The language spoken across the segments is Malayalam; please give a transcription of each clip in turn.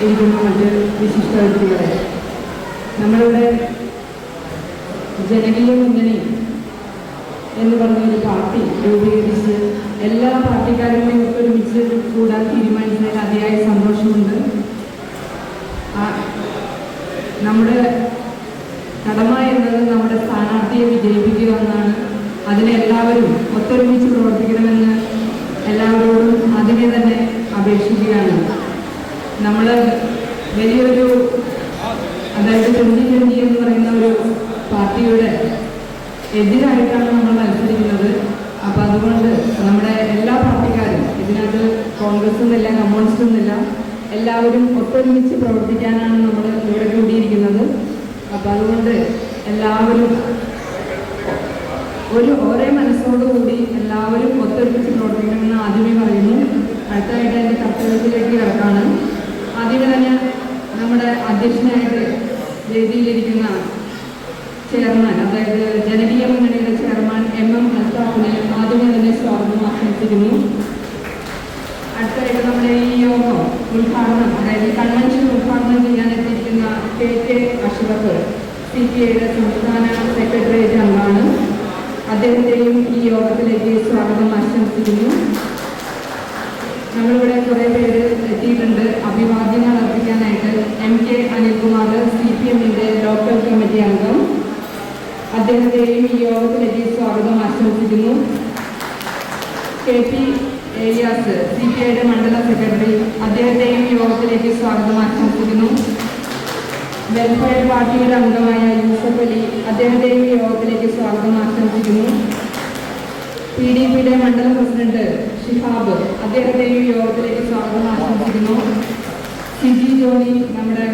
ഇരിക്കുന്ന മറ്റ് വിശിഷ്ട വ്യക്തികളെ, നമ്മളുടെ ജനകീയ മുന്നണി എന്ന് പറഞ്ഞൊരു പാർട്ടി രൂപീകരിച്ച് എല്ലാ പാർട്ടിക്കാരെയും ഒരുമിച്ച് കൂടാൻ തീരുമാനിച്ചതിൽ അതിയായ സന്തോഷമുണ്ട്. നമ്മുടെ കടമ എന്നത് നമ്മുടെ സ്ഥാനാർത്ഥിയെ വിജയിപ്പിക്കുക എന്നാണ്. അതിനെല്ലാവരും ഒത്തൊരുമിച്ച് പ്രവർത്തിക്കണമെന്ന് എല്ലാവരോടും അതിനെ തന്നെ അപേക്ഷിക്കുകയാണ്. നമ്മൾ വലിയൊരു, അതായത് 2020 എന്ന് പറയുന്ന ഒരു പാർട്ടിയുടെ എതിരായിട്ടാണ് നമ്മൾ മത്സരിക്കുന്നത്. അപ്പം അതുകൊണ്ട് നമ്മുടെ എല്ലാ പാർട്ടിക്കാരും, ഇതിനകത്ത് കോൺഗ്രസ് എന്നില്ല, കമ്മ്യൂണിസ്റ്റ് എന്നില്ല, എല്ലാവരും ഒത്തൊരുമിച്ച് പ്രവർത്തിക്കാനാണ് നമ്മൾ ഇവിടെ കൂടിയിരിക്കുന്നത്. അപ്പം അതുകൊണ്ട് എല്ലാവരും ഒരേ മനസ്സോടുകൂടി എല്ലാവരും ഒത്തൊരുമിച്ച് പ്രവർത്തിക്കണമെന്ന് ആദ്യമേ പറയുന്നു. അടുത്തതായിട്ട് എൻ്റെ കർത്തവ്യത്തിലേക്ക് കിടക്കാണ്. ആദ്യമേ തന്നെ നമ്മുടെ അധ്യക്ഷനായിട്ട് വേദിയിലിരിക്കുന്ന ചെയർമാൻ, അതായത് ജനകീയ മുന്നണിയുടെ ചെയർമാൻ MM അൽത്താഫിനെ ആദ്യമേ തന്നെ സ്വാഗതം ആശംസിക്കുന്നു. അടുത്തായിട്ട് നമ്മുടെ ഈ യോഗം ഉദ്ഘാടനം, അതായത് കൺവെൻഷൻ ഉദ്ഘാടനം ചെയ്യാൻ എത്തിയിരിക്കുന്ന KK അഷ്റഫ്, CPIയുടെ സംസ്ഥാന സെക്രട്ടേറിയറ്റ് അംഗമാണ്. അദ്ദേഹത്തെയും ഈ യോഗത്തിലേക്ക് സ്വാഗതം ആശംസിക്കുന്നു. നമ്മളിവിടെ കുറേ പേര് എത്തിയിട്ടുണ്ട് അഭിവാദ്യങ്ങൾ അർപ്പിക്കാനായിട്ട്. MK അനിൽകുമാർ, CPMന്റെ ലോക്കൽ കമ്മിറ്റി അംഗം, അദ്ദേഹത്തെയും ഈ യോഗത്തിലേക്ക് സ്വാഗതം ആശംസിക്കുന്നു. KP ഏലിയാസ്, CPIയുടെ മണ്ഡല സെക്രട്ടറി, അദ്ദേഹത്തെയും യോഗത്തിലേക്ക് സ്വാഗതം ആശംസിക്കുന്നു. വെൽഫെയർ പാർട്ടിയുടെ അംഗമായ യൂസഫ് അലി, അദ്ദേഹത്തെയും യോഗത്തിലേക്ക് സ്വാഗതം ആശംസിക്കുന്നു. PDPയുടെ മണ്ഡലം പ്രസിഡന്റ് ഷിഹാബ്, അദ്ദേഹത്തെയും യോഗത്തിലേക്ക് സ്വാഗതം ആശംസിക്കുന്നു. സിജി ജോണി, നമ്മുടെ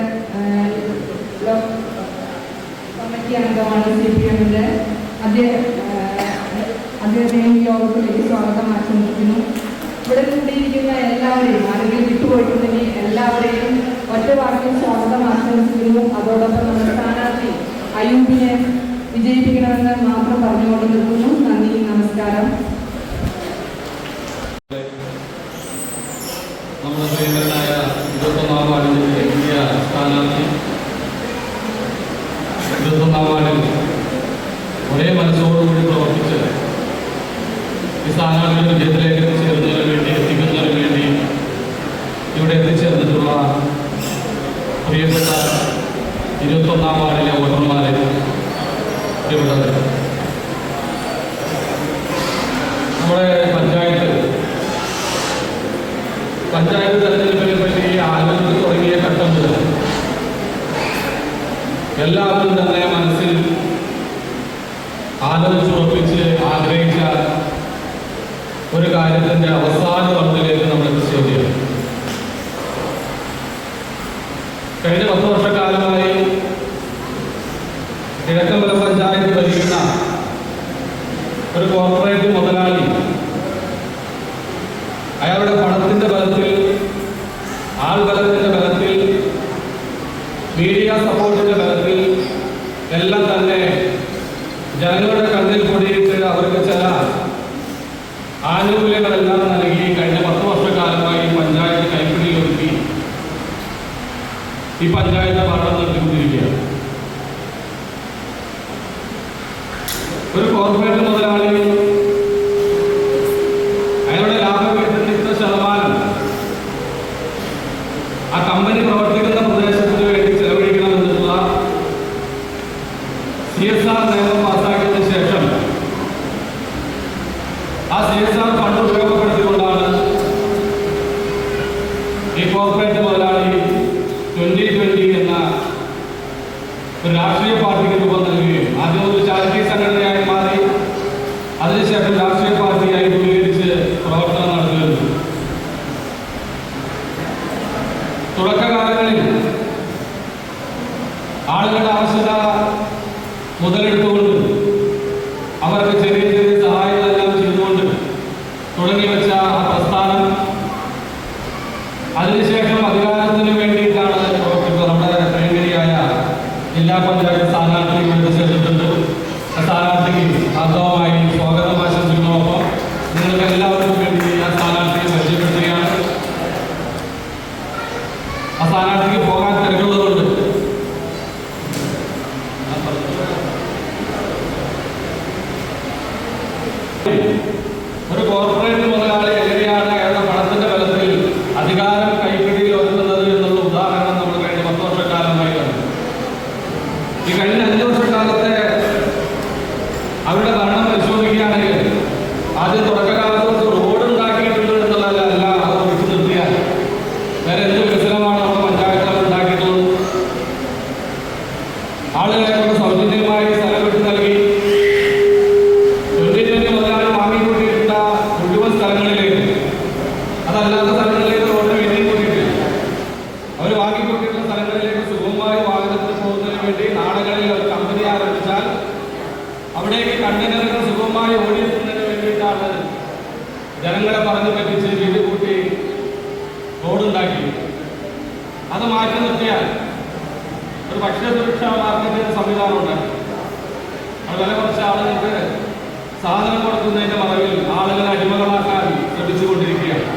കമ്മിറ്റി അംഗമാണ് CPMന്റെ, അദ്ദേഹത്തെയും യോഗത്തിലേക്ക് സ്വാഗതം ആശംസിക്കുന്നു. ഇവിടെ കൂടിയിരിക്കുന്ന എല്ലാവരെയും, ആരെങ്കിലും വിട്ടുപോയിട്ടുണ്ടെങ്കിൽ എല്ലാവരെയും ഒറ്റ വാക്കിൽ സ്വാഗതം ആശംസിക്കുന്നു. അതോടൊപ്പം നമ്മുടെ സ്ഥാനാർത്ഥി അയ്യൂബിനെ വിജയിപ്പിക്കണമെന്ന് മാത്രം പറഞ്ഞുകൊണ്ട് നിർത്തുന്നു. നന്ദി, നമസ്കാരം. നമ്മുടെ പ്രിയങ്കരനായ 21ാം വാർഡിലെ ഇന്ത്യ സ്ഥാനാർത്ഥി 21ാം വാർഡിൽ ഒരേ മനസ്സോടുകൂടി പ്രവർത്തിച്ച് ഈ സ്ഥാനാർത്ഥിയുടെ വിജയത്തിലേക്ക് എത്തിക്കുന്നതിന് വേണ്ടി ഇവിടെ എത്തിച്ചേർന്നിട്ടുള്ള പ്രിയപ്പെട്ട 21ാം വാർഡിലെ വോട്ടർമാരെ, പ്രിയപ്പെട്ടവർ, നമ്മുടെ പഞ്ചായത്ത് തെരഞ്ഞെടുപ്പിനെ പറ്റി ആലോചിച്ച് തുടങ്ങിയ ഘട്ടം മുതൽ എല്ലാവരും തന്നെ മനസ്സിൽ ആലോചിച്ചുറപ്പിച്ച് ആഗ്രഹിച്ച ഒരു കാര്യത്തിന്റെ അവസാന വർഷത്തിലേക്ക് നമ്മൾ എത്തിച്ചേരുകയാണ്. കഴിഞ്ഞ 10 വർഷക്കാലമായി കിഴക്കമ്പലം പഞ്ചായത്ത് ഭരിക്കുന്ന ഒരു കോർപ്പറേറ്റ് മുതലാളി അയാളുടെ പണത്തിന്റെ ബലത്തിൽ, ആൾബലത്തിന്റെ ബലത്തിൽ, മീഡിയ സപ്പോർട്ടിന്റെ ബലത്തിൽ എല്ലാം തന്നെ ജനങ്ങളുടെ കണ്ണിൽ പൊടിയിട്ട് അവർക്ക് ചില ആനുകൂല്യങ്ങളെല്ലാം നൽകി കഴിഞ്ഞ 10 വർഷക്കാലമായി പഞ്ചായത്ത് കൈപ്പിടിയിലൊതുക്കി ഈ പഞ്ചായത്ത് ഭരണം നടത്തിക്കൊണ്ടിരിക്കുകയാണ്. ഒരു കോർപ്പറേറ്റ് മുതലാളി അയാളുടെ ലാഭവിഹിതത്തിന്റെ ഇത്ര ശതമാനം ആ കമ്പനി പ്രവർത്തിക്കുന്ന പ്രദേശത്തിന് വേണ്ടി ചെലവഴിക്കണമെന്നുള്ള CSR നിയമം പാസാക്കിയതിനു ശേഷം ആ CSR ഫണ്ട് ഉപയോഗപ്പെടുത്തിക്കൊണ്ടാണ് ഈ കോർപ്പറേറ്റ് മുതലാളി 2020 എന്ന ഒരു രാഷ്ട്രീയ പാർട്ടിക്ക് രൂപം നൽകുകയും ആദ്യം ഒരു ചാരിറ്റി സംഘടനയായി മാറി അതിനുശേഷം രാഷ്ട്രീയ പാർട്ടിയായി രൂപീകരിച്ച് പ്രവർത്തനം നടത്തുകയുണ്ട്. തുടക്കകാലങ്ങളിൽ ആളുകളുടെ ആവശ്യത മുതലെടുത്തുകൊണ്ട് അവർക്ക് ചെറിയ ചെറിയ സഹായങ്ങളെല്ലാം ചെയ്തുകൊണ്ട് തുടങ്ങിവെച്ച ആ പ്രസ്ഥാനം അതിനുശേഷം അധികാരത്തിന് വേണ്ടിയിട്ടാണ് പ്രവർത്തിക്കുന്നത്. നമ്മുടെ പ്രിയങ്കരിയായ ജില്ലാ പഞ്ചായത്ത് സ്ഥാനാർത്ഥി വിളിച്ചിട്ടുണ്ട്. സ്ഥാനാർത്ഥിക്ക് ആദ്യമായി സ്വാഗതം ആശംസിക്കുന്നതോടൊപ്പം നിങ്ങൾക്ക് എല്ലാവർക്കും വേണ്ടി ആ സ്ഥാനാർത്ഥിയെ പരിചയപ്പെടുത്തുകയാണ്. ആ സ്ഥാനാർത്ഥിക്ക് പോകാൻ തിരക്കുള്ളതുകൊണ്ട് ഒരു കോർപ്പറേറ്റ് മുതലാളി എങ്ങനെയാണ് അയാളുടെ പണത്തിന്റെ ബലത്തിൽ അധികാരം കൈപ്പിടിയിൽ ഒതുക്കുന്നത് എന്നുള്ള ഉദാഹരണം നമ്മൾ കഴിഞ്ഞ 10 വർഷക്കാലമായി കണ്ടു. ഈ കഴിഞ്ഞ 5 വർഷക്കാലത്തെ അവരുടെ ഭരണം പരിശോധിക്കുകയാണെങ്കിൽ ആദ്യം തുടക്കകാലത്ത് റോഡ് ഉണ്ടാക്കിയിട്ടുണ്ട് എന്നുള്ളതല്ല, അത് ഒഴിച്ചു നിർത്തിയാൽ വേറെ എന്ത് വികസനമാണ് നമ്മുടെ പഞ്ചായത്തുകൾ ഉണ്ടാക്കിയിട്ടുള്ളത്? ആളുകളെ കൊണ്ട് സൗജന്യമായി സ്ഥലം വിട്ടു നൽകി 2020 മുതലാളി വാങ്ങിക്കൊണ്ടിരുന്ന മുഴുവൻ സ്ഥലങ്ങളിലേക്ക്, അതല്ലാത്ത സ്ഥലങ്ങളിലേക്ക് റോഡ് വേണ്ടി കൂട്ടിയിട്ട് അവർ വാങ്ങിക്കൊണ്ടിരുന്ന സ്ഥലങ്ങളിലേക്ക് സുഗമമായി വാഹനത്തിൽ പോകുന്നതിന് വേണ്ടി നാടുകളിൽ ഒരു കമ്പനി ആരംഭിച്ചാൽ അവിടേക്ക് കണ്ടെയ്നറുകൾ സുഗമമായി ഓടിയെത്തുന്നതിന് വേണ്ടിയിട്ടാണ് ജനങ്ങളെ പറഞ്ഞു പറ്റിച്ച് വീട് കൂട്ടി റോഡുണ്ടാക്കി. അത് മാറ്റി നിർത്തിയാൽ ഒരു ഭക്ഷ്യസുരക്ഷാ മാർക്കറ്റിന്റെ സംവിധാനം ഉണ്ടാക്കി. അത് വില കുറച്ച് ആളുകൾക്ക് സാധനം കൊടുക്കുന്നതിന്റെ മറവിൽ ആളുകളെ അടിമകളാക്കാൻ ശ്രമിച്ചുകൊണ്ടിരിക്കുകയാണ്.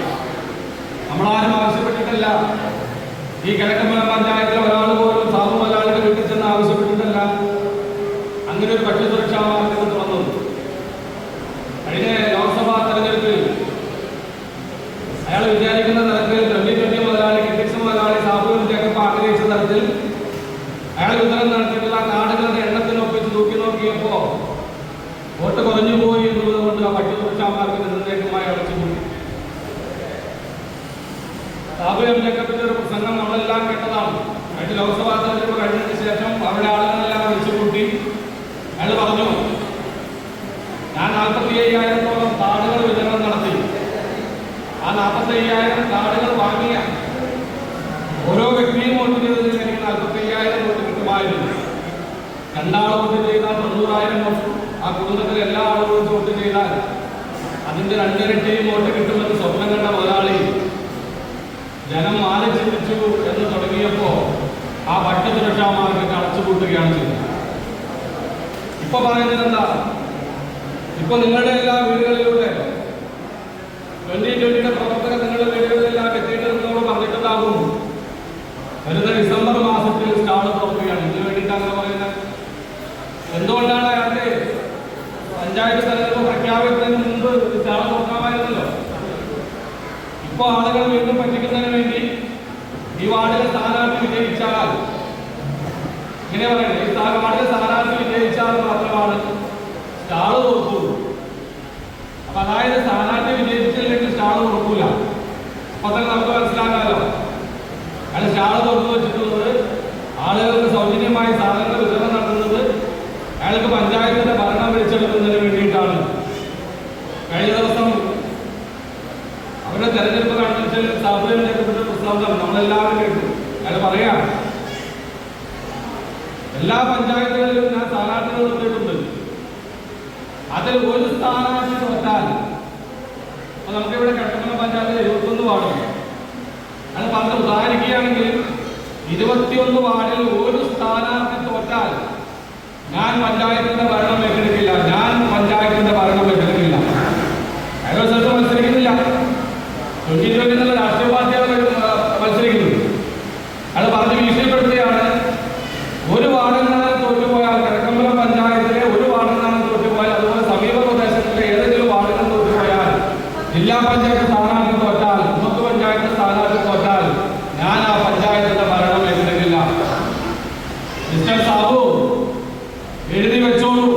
നമ്മളാരും ആവശ്യപ്പെട്ടിട്ടല്ല, ഈ കിഴക്കമ്പലം പഞ്ചായത്തിലെ ഒരാൾ പോലും സാധു മലയാളികൾ വീട്ടിൽ ചെന്ന് ആവശ്യപ്പെട്ടിട്ടല്ല അങ്ങനെ ഒരു ഭക്ഷ്യസുരക്ഷാ മാർക്കറ്റ് തുറന്നത്. കഴിഞ്ഞ ലോക്സഭാ തെരഞ്ഞെടുപ്പിൽ അയാൾ വിചാരിക്കുന്ന തരത്തിൽ 2020 മുതലാളി കിട്ടിക്സ് മുതലാളി സാബുവിൻ ജേക്കബ് ആഗ്രഹിച്ച തരത്തിൽ അയാൾ വിതരണം നടത്തിയിട്ടുള്ള കാർഡുകളുടെ എണ്ണത്തിനൊപ്പിച്ച് തൂക്കി നോക്കിയപ്പോ വോട്ട് കുറഞ്ഞു പോയി എന്നുള്ളത് കൊണ്ട് ആ ഭക്ഷ്യസുരക്ഷാ മാർക്കറ്റ് നിർണയമായി അടച്ചുപോയി. സാബുവിൻ ജേക്കബിന്റെ ഒരു പ്രസംഗം നമ്മളെല്ലാം കേട്ടതാണ്. കഴിഞ്ഞ ലോക്സഭാ തെരഞ്ഞെടുപ്പ് കഴിഞ്ഞതിന് ശേഷം അവിടെ ആളുകളെല്ലാം വിളിച്ചുകൂട്ടി അയാൾ പറഞ്ഞു, ഞാൻ 45,000-ഓളം കാർഡുകൾ വിതരണം നടത്തി. ആ 45,000 കാർഡുകൾ വാങ്ങിയ ഓരോ വ്യക്തിയും വോട്ട് ചെയ്തതിൽ എനിക്ക് 45,000 വോട്ട് കിട്ടുമായിരുന്നു. 2 ആൾ വോട്ട് ചെയ്താൽ 90,000 വോട്ട്, ആ കുടുംബത്തിലെ എല്ലാ ആളുകളും വോട്ട് ചെയ്താൽ അതിന്റെ 2 ഇരട്ടിയും വോട്ട് കിട്ടുമെന്ന് സ്വപ്നം കണ്ട മുതലാളി ജനം മാറി ചിന്തിച്ചു എന്ന് തുടങ്ങിയപ്പോ ആ ഭക്ഷ്യസുരക്ഷാ മാർക്കറ്റ് അടച്ചുപൂട്ടുകയാണ് ചെയ്തത്. ഇപ്പൊ പറയുന്നത് എന്താ? ഇപ്പൊ നിങ്ങളുടെ എല്ലാ വീടുകളിലൂടെ 2020 പ്രവർത്തകർ നിങ്ങളുടെ വീടുകളിലെല്ലാം എത്തിയിട്ട് നിങ്ങളോട് പറഞ്ഞിട്ടുണ്ടാകും, വരുന്ന ഡിസംബർ മാസത്തിൽ സ്റ്റാൾ തുറക്കുകയാണ്. ഇതിനു വേണ്ടിയിട്ട് അങ്ങനെ പറയുന്നത് എന്തുകൊണ്ടാണ്? അയാൾക്ക് പഞ്ചായത്ത് തെരഞ്ഞെടുപ്പ് പ്രഖ്യാപിക്കുന്നതിന് മുമ്പ് സ്റ്റാൾ തുറക്കാമായിരുന്നല്ലോ. ഇപ്പൊ ആളുകൾ വീണ്ടും പറ്റിക്കുന്നതിന് വേണ്ടി ഈ വാർഡിലെ സ്ഥാനാർത്ഥി വിജയിച്ചാൽ, ഇങ്ങനെ പറയണേ, ഈ വാർഡിലെ സ്ഥാനാർത്ഥി വിജയിച്ചാൽ മാത്രമാണ് സ്റ്റാൾ തുറക്കുള്ളൂ. അപ്പൊ അതായത് സ്ഥാനാർത്ഥി വിജയിച്ചില്ലെങ്കിൽ സ്റ്റാൾ തുറക്കൂല. അപ്പൊ തന്നെ നമുക്ക് മനസ്സിലാക്കാമല്ലോ അയാൾ സ്റ്റാൾ തുറന്നു വെച്ചിട്ടുള്ളത് ആളുകൾക്ക് സൗജന്യമായി സാധനങ്ങൾ വിതരണം നടത്തുന്നത് അയാൾക്ക് പഞ്ചായത്തിന്റെ ഭരണം വിളിച്ചെടുക്കുന്നതിന് വേണ്ടിയിട്ടാണ്. കഴിഞ്ഞ ദിവസം അവരുടെ തെരഞ്ഞെടുപ്പ് കൺവെൻഷനിൽ സാബുവിൻ ജേക്കബിന്റെ പ്രസ്താവന നമ്മളെല്ലാവരും കേട്ടു. അയാൾ പറയാം, എല്ലാ പഞ്ചായത്തുകളിലും ഞാൻ സ്ഥാനാർത്ഥികൾ നിർത്തിയിട്ടുണ്ട്, അതിൽ ഒരു സ്ഥാനാർത്ഥി തോറ്റാൽ, അപ്പൊ നമുക്കിവിടെ കിഴക്കമ്പലം പഞ്ചായത്തിൽ 21 വാർഡുണ്ട്. അത് പറഞ്ഞ് ഉദാഹരിക്കുകയാണെങ്കിൽ 21 വാർഡിൽ ഒരു സ്ഥാനാർത്ഥി തോറ്റാൽ ഞാൻ പഞ്ചായത്തിന്റെ ഭരണം ഏറ്റെടുക്കില്ല, ഞാൻ പഞ്ചായത്തിന്റെ ഭരണം ഏറ്റെടുക്കില്ല. അയാൾ സ്ഥലത്ത് മത്സരിക്കുന്നില്ല, 2020 രാഷ്ട്രീയ പാർട്ടിയാണ് മത്സരിക്കുന്നത്. അയാൾ പറഞ്ഞ് ഭീഷണിപ്പെടുത്തുകയാണ്, ഒരു വാർഡെങ്ങാനും തോറ്റുപോയാൽ, കിഴക്കമ്പലം പഞ്ചായത്തിലെ ഒരു വാർഡെങ്ങാനും തോറ്റുപോയാൽ, അതുപോലെ സമീപ പ്രദേശത്തിലെ ഏതെങ്കിലും വാർഡുകൾ തോറ്റുപോയാൽ, ജില്ലാ പഞ്ചായത്ത് സ്ഥാനാർത്ഥി തോറ്റാൽ, ബ്ലോക്ക് പഞ്ചായത്ത് സ്ഥാനാർത്ഥി തോറ്റാൽ ഞാൻ ആ പഞ്ചായത്തിന്റെ ഭരണം ഏറ്റെടുക്കില്ല. മിസ്റ്റർ സാബു എഴുതി വെച്ചോളൂ,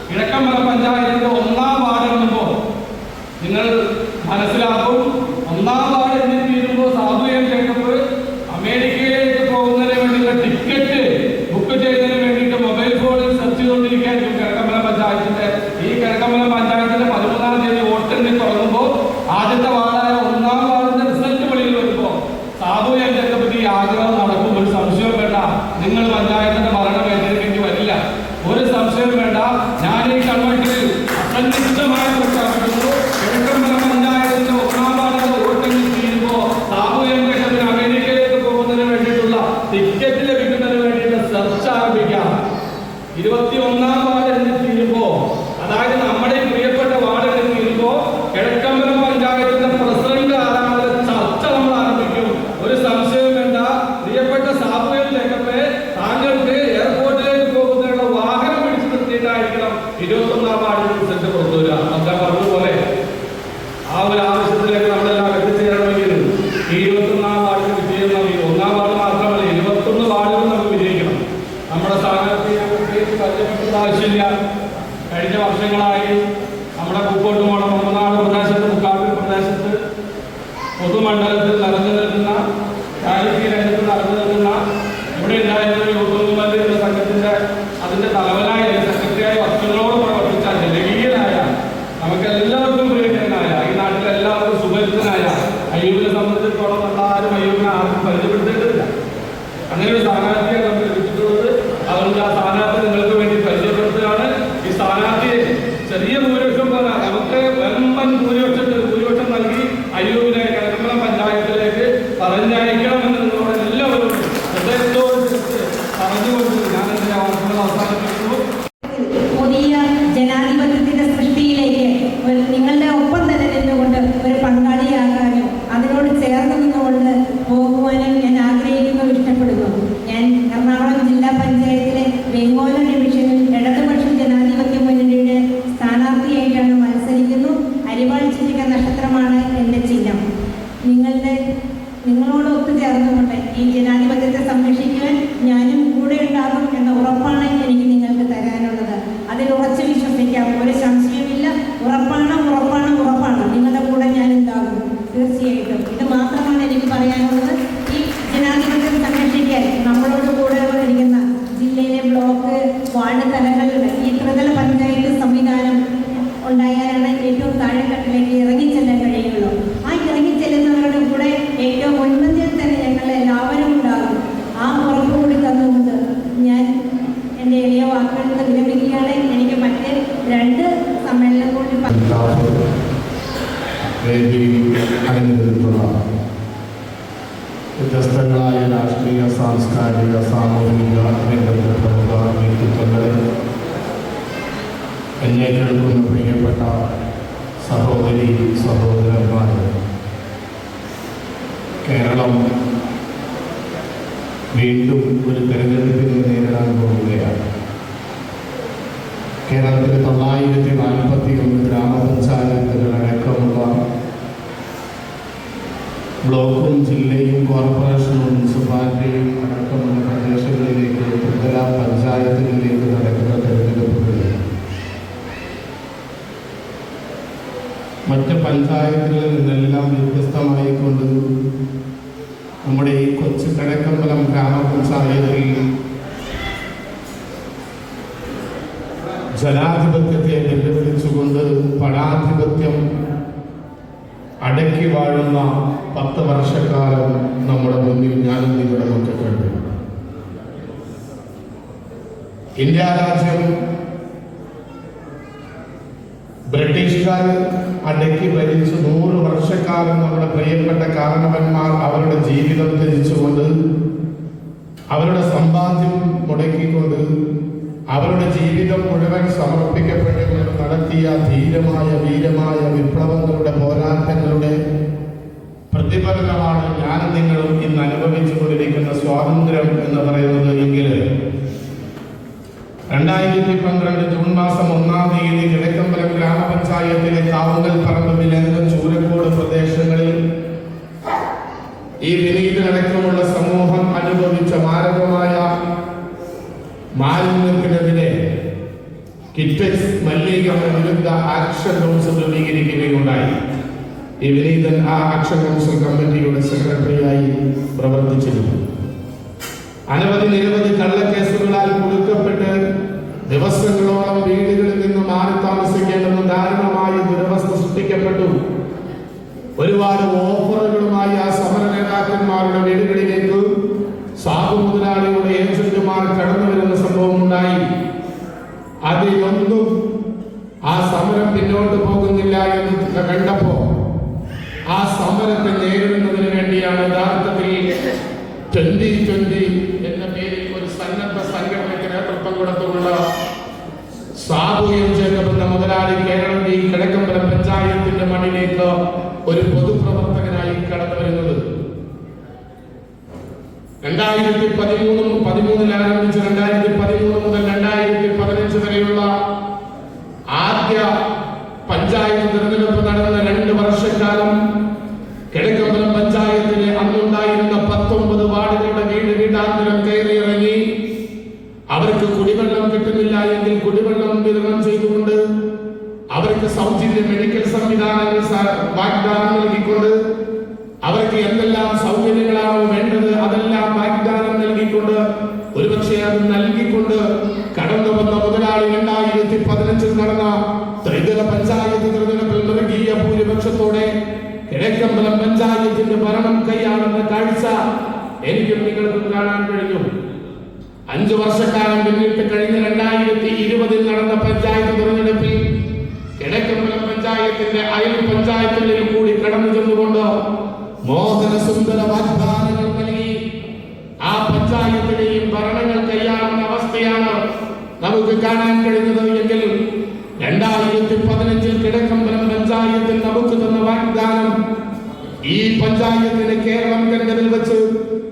കിഴക്കമ്പലം പഞ്ചായത്തിന്റെ 1-ാം വാർഡ് എണ്ണുമ്പോൾ നിങ്ങൾ മനസ്സിലാക്കും, 1-ാം വാർഡ് എണ്ണി തീരുമ്പോൾ സാബു എം ജേക്കബ് അമേരിക്കയിലേക്ക് പോകുന്നതിന് വേണ്ടിയുള്ള ടിക്കറ്റ് ബുക്ക് ചെയ്തതിന് വേണ്ടിയിട്ട് മൊബൈൽ ഫോണിൽ സെർച്ച് ചെയ്തുകൊണ്ടിരിക്കുകയായിരിക്കും കിഴക്കമ്പലം പഞ്ചായത്തിന്റെ. ഈ കിഴക്കമ്പലം പഞ്ചായത്തിന്റെ 13-ാം തീയതി വോട്ടെണ്ണി തുടങ്ങുമ്പോൾ ആദ്യത്തെ വാർഡായ 1-ാം വാർഡിന്റെ റിസൾട്ട് വെളിയിൽ വരുമ്പോൾ സാബു എം ജേക്കബിന്റെ ഈ ആഗ്രഹം നടക്കും. ഒരു സംശയവും വേണ്ട, നിങ്ങൾ പഞ്ചായത്തിന്റെ ഭരണം ഏറ്റെടുക്കേണ്ടി വരില്ല, ഒരു സംശയവും വേണ്ട. ഞാൻ ഈ കൺവെൻഷനിൽ അസന്നിഗ്ധമായി പ്രഖ്യാപിക്കുന്നു, കിഴക്കമ്പലം പഞ്ചായത്തിന്റെ 1-ാം വാർഡിന്റെ വോട്ടെണ്ണി തീരുമ്പോൾ സാബു എം ജേക്കബിന് അമേരിക്കയിലേക്ക് പോകുന്നതിന് വേണ്ടിയിട്ടുള്ള ടിക്കറ്റ് ലഭിക്കുന്നതിന് വേണ്ടിയിട്ട് സെർച്ച് ആരംഭിക്കാം. 21-ാം വാർഡ് എണ്ണി തീരുമ്പോ, അതായത് നമ്മുടെ പ്രിയപ്പെട്ട വാർഡ് എണ്ണി തീരുമ്പോ കിഴക്കമ്പലം പഞ്ചായത്തിന്റെ പ്രസിഡന്റ് ആരാണെന്ന ചർച്ച നമ്മൾ ആരംഭിക്കും. ഒരു സംശയവും വേണ്ട, വർഷങ്ങളായി നമ്മുടെ പൂക്കോട്ടുമോളം മമ്മനാട് പ്രദേശത്ത് മുക്കാപ്പൂർ പ്രദേശത്ത് പൊതുമണ്ഡലത്തിൽ നടന്നു നിൽക്കുന്ന രാജകീയ രംഗത്ത് നടന്നു നിൽക്കുന്ന ഇവിടെ ഉണ്ടായിരുന്ന യൂത്ത് മൂവ്മെന്റ് എന്ന സംഘത്തിന്റെ അതിന്റെ തലവനായ സെക്രട്ടറിയായി വർഷങ്ങളോട് പ്രവർത്തിച്ച ജനകീയനായ നമുക്ക് എല്ലാവർക്കും പ്രിയങ്കരനായ ഈ നാട്ടിലെ എല്ലാവർക്കും സുപരിചിതനായ അയ്യൂബിനെ സംബന്ധിച്ചിടത്തോളം എല്ലാവരും അയ്യൂബിനെ ആർക്കും പരിചയപ്പെടുത്തേണ്ടതില്ല. അങ്ങനെ ഒരു സ്ഥാനാർത്ഥിയെ നമുക്ക് ലഭിച്ചിട്ടുള്ളത്. അതുകൊണ്ട് ആ സ്ഥാനാർത്ഥി നിങ്ങൾക്ക് വേണ്ടി പരിചയപ്പെടുത്തുകയാണ്. ഈ സ്ഥാനാർത്ഥിയെ ചെറിയ ഭൂരിപക്ഷം പോലെ നമുക്ക് വമ്പൻ ഭൂരിപക്ഷം നൽകി അയ്യൂബിനെ കരമല പഞ്ചായത്തിലേക്ക് പറഞ്ഞയക്കണമെന്ന് നിങ്ങളോട് എല്ലാവരും ഹൃദയത്തോട് പറഞ്ഞുകൊണ്ട് ഞാൻ എന്റെ വാർത്തകൾ അവസാനിപ്പിക്കുന്നു. പുതിയ ജനാധിപത്യത്തിന്റെ സൃഷ്ടിയിലേക്ക് നിങ്ങളുടെ ഒപ്പം തന്നെ നിന്നുകൊണ്ട് ഒരു പങ്കാളിയാകാനും അതിനോട് ചേർന്ന് നിന്നുകൊണ്ട് പോകുവാനും ഞാൻ ആഗ്രഹിക്കുന്നു, ഇഷ്ടപ്പെടുന്നു. ഞാൻ എറണാകുളം ജില്ലാ പഞ്ചായത്തിലെ വെങ്ങോല ഡിവിഷനിൽ ഇടതുപക്ഷ ജനാധിപത്യ മുന്നണിയുടെ സ്ഥാനാർത്ഥിയായിട്ടാണ് മത്സരിക്കുന്നു. അരിവാൾ ചിറ്റിക നക്ഷത്രമാണ് എൻ്റെ ചിഹ്നം. നിങ്ങളോട് ഒത്തുചേർന്നുകൊണ്ട് ഈ ജനാധിപത്യത്തെ സംരക്ഷിക്കുവാൻ ഞാനും കൂടെ ഉണ്ടാകും എന്ന ഉറപ്പാണ് എനിക്ക് നിങ്ങൾക്ക് തരാനുള്ളത്. അതിൽ ഉറച്ചു വിശ്വസിക്കാം, ഒരു സംശയമില്ല. ഉറപ്പാണ് നിങ്ങളുടെ കൂടെ ഞാൻ ഉണ്ടാകും തീർച്ചയായിട്ടും. ഇത് മാത്രമാണ് എനിക്ക് പറയാനുള്ളത്. ഈ ജനാധിപത്യം സംരക്ഷിക്കാൻ നമ്മളോട് കൂടെ ഇരിക്കുന്ന ജില്ലയിലെ ബ്ലോക്ക് വാർഡ് തലങ്ങളിലുള്ള ഈ ത്രിതല പഞ്ചായത്ത് സംവിധാനം ഉണ്ടായാലാണ് ഏറ്റവും താഴെത്തട്ടിലേക്ക് ഇറങ്ങിച്ചെല്ലാൻ കഴിയുള്ളൂ. ആ ഇറങ്ങിച്ചെല്ലുന്നവരുടെ കൂടെ ഏറ്റവും മുൻപന്തിയിൽ തന്നെ ഞങ്ങൾ എല്ലാവരും ഉണ്ടാകും. ആ ഉറപ്പ് കൂടി തന്നുകൊണ്ട് ഞാൻ എൻ്റെ എളിയ വാക്കുകൾക്ക് വിരമിക്കുകയാണ്. എനിക്ക് മറ്റ് 2 സമ്മേളനം കൂടി വ്യത്യസ്തങ്ങളായ രാഷ്ട്രീയ, സാംസ്കാരിക, സാമൂഹിക രംഗത്തെ പ്രമുഖ വ്യക്തിത്വങ്ങളെ, എന്നെ കേൾക്കുന്ന പ്രിയപ്പെട്ട സഹോദരി സഹോദരന്മാർ, കേരളം വീണ്ടും ഒരു തെരഞ്ഞെടുപ്പിനെ നേരിടാൻ പോവുകയാണ്. കേരളത്തിൽ 941 ഗ്രാമപഞ്ചായത്തുകളടക്കമുള്ള ബ്ലോക്കും ജില്ലയും കോർപ്പറേഷനും മുനിസിപ്പാലിറ്റിയും അടക്കമുള്ള പ്രദേശങ്ങളിലേക്ക് ത്രിതല പഞ്ചായത്തുകളിലേക്ക് നടക്കുന്ന തെരഞ്ഞെടുപ്പുകളിൽ മറ്റ് പഞ്ചായത്തുകളിൽ നിന്നെല്ലാം വ്യത്യസ്തമായിക്കൊണ്ട് നമ്മുടെ ഈ കൊച്ചു കടക്കമ്പലം ഗ്രാമപഞ്ചായത്തിൽ ജനാധിപത്യത്തെ വെല്ലുവിളിച്ചുകൊണ്ട് പണാധിപത്യം അടക്കി വാഴുന്ന 10 വർഷക്കാലം നമ്മുടെ മുന്നിൽ ഞാനും നിങ്ങളുടെ മുന്നിൽ കണ്ടു. ഇന്ത്യ രാജ്യം ബ്രിട്ടീഷുകാർ അടക്കി ഭരിച്ച് 100 വർഷക്കാലം നമ്മുടെ പ്രിയപ്പെട്ട കാരണവന്മാർ അവരുടെ ജീവിതം ത്യജിച്ചുകൊണ്ട്, അവരുടെ സമ്പാദ്യം മുടക്കിക്കൊണ്ട്, അവരുടെ ജീവിതം മുഴുവൻ സമർപ്പിക്കപ്പെട്ടുകൊണ്ട് നടത്തിയ വീരമായ വിപ്ലവങ്ങളുടെ പോരാട്ടങ്ങളുടെ പ്രതിഫലനമാണ് ഞാനും നിങ്ങളും ഇന്ന് അനുഭവിച്ചു കൊണ്ടിരിക്കുന്ന സ്വാതന്ത്ര്യം എന്ന് പറയുന്നത്. എങ്കിൽ 2012 ജൂൺ മാസം 1-ാം തീയതി കിഴക്കമ്പലം ഗ്രാമപഞ്ചായത്തിലെ കാവുങ്കൽ പറമ്പ്, വിലങ്ങം, ചൂരക്കോട് പ്രദേശങ്ങളിൽ ഈ വിനീതനടക്കമുള്ള സമൂഹം അനുഭവിച്ച മാരകമായ മാലിന്യത്തിനെതിരെ കിറ്റക്സ് മലിനീകരണ വിരുദ്ധ ആക്ഷൻ കൗൺസിൽ രൂപീകരിക്കുകയുണ്ടായി. ഈ വിനീതൻ ആ ആക്ഷൻ കൗൺസിൽ കമ്മിറ്റിയുടെ സെക്രട്ടറിയായി പ്രവർത്തിച്ചിരുന്നു. നിരവധി കള്ളക്കേസുകളാൽ കുടുക്കപ്പെട്ട് ദിവസങ്ങളോളം വീടുകളിൽ നിന്ന് മാറി താമസിക്കേണ്ടെന്ന് ദാരുണമായ ദുരവസ്ഥ സൃഷ്ടിക്കപ്പെട്ടു. ഒരുപാട് ഓഫറുകളുമായി ആ സമര നേതാക്കന്മാരുടെ വീടുകളിലേക്ക് സാബു മുതലാളിയുടെ ഏജന്റുമാർ കടന്നു വരുന്ന സംഭവം ഉണ്ടായി. അതിലൊന്നും ആ സമരം പിന്നോട്ട് പോകുന്നില്ല എന്ന് കണ്ടപ്പോ ആ സമരത്തെ നേരിടുന്നതിന് വേണ്ടിയാണ് യഥാർത്ഥത്തിൽ 2020 എന്ന പേരിൽ ഒരു സന്നദ്ധ സംഘടനയ്ക്ക് നേതൃത്വം കൊടുത്തുള്ള സാബു എം ജേക്കബ് എന്ന മുതലാളി കേരളത്തിൽ കിഴക്കമ്പലം പഞ്ചായത്തിന്റെ മണ്ണിലേക്ക് ഒരു പൊതുപ്രവർത്തകനായി കടന്നു വരുന്നത്. 2013 ആരംഭിച്ച് 2013 മുതൽ 2015 വരെയുള്ള ആദ്യ പഞ്ചായത്ത് തിരഞ്ഞെടുപ്പ് നടന്ന 2 വർഷക്കാലം കിഴക്കമ്പലം പഞ്ചായത്തിലെ അന്നുണ്ടായിരുന്ന 19 വാർഡുകളുടെ വീടാന്തരം കയറിയിറങ്ങി അവർക്ക് കുടിവെള്ളം കിട്ടുന്നില്ല എങ്കിൽ കുടിവെള്ളം വിതരണം ചെയ്തുകൊണ്ട് അവർക്ക് സൗജന്യ മെഡിക്കൽ സംവിധാനങ്ങൾ വാഗ്ദാനം നൽകിക്കൊണ്ട്, അവർക്ക് എന്തെല്ലാം സൗകര്യങ്ങളാണോ വേണ്ടത് അതെല്ലാം വാഗ്ദാനം നൽകിക്കൊണ്ട്, ഒരുപക്ഷെ അത് നൽകിക്കൊണ്ട് കടന്നു വന്ന മുതലാളി 2015 നടന്ന ത്രിതല പഞ്ചായത്ത് തിരഞ്ഞെടുപ്പിൽ മൃഗീയ ഭൂരിപക്ഷത്തോടെ കിഴക്കമ്പലം പഞ്ചായത്തിന്റെ ഭരണം കൈയാളുന്ന കാഴ്ച എനിക്കും നിങ്ങൾക്കും കാണാൻ കഴിഞ്ഞു. 5 വർഷക്കാലം പിന്നിട്ട് കഴിഞ്ഞ 2020 നടന്ന പഞ്ചായത്ത് തിരഞ്ഞെടുപ്പിൽ കിഴക്കമ്പലം പഞ്ചായത്തിന്റെ അയൽ പഞ്ചായത്തുകളിൽ കൂടി കടന്നു ചെന്നുകൊണ്ട് മോഹന സുന്ദര വാഗ്ദാനങ്ങൾ നൽകി ആ പഞ്ചായത്തിലെയും ഭരണങ്ങൾ കൈയാളുന്ന അവസ്ഥയാണ് നമുക്ക് കാണാൻ കഴിഞ്ഞത് എങ്കിൽ 2015 കിഴക്കമ്പലം പഞ്ചായത്തിൽ നമുക്ക് തന്ന വാഗ്ദാനം ഈ പഞ്ചായത്തിന് കേരളം കണ്ടതിൽ വെച്ച്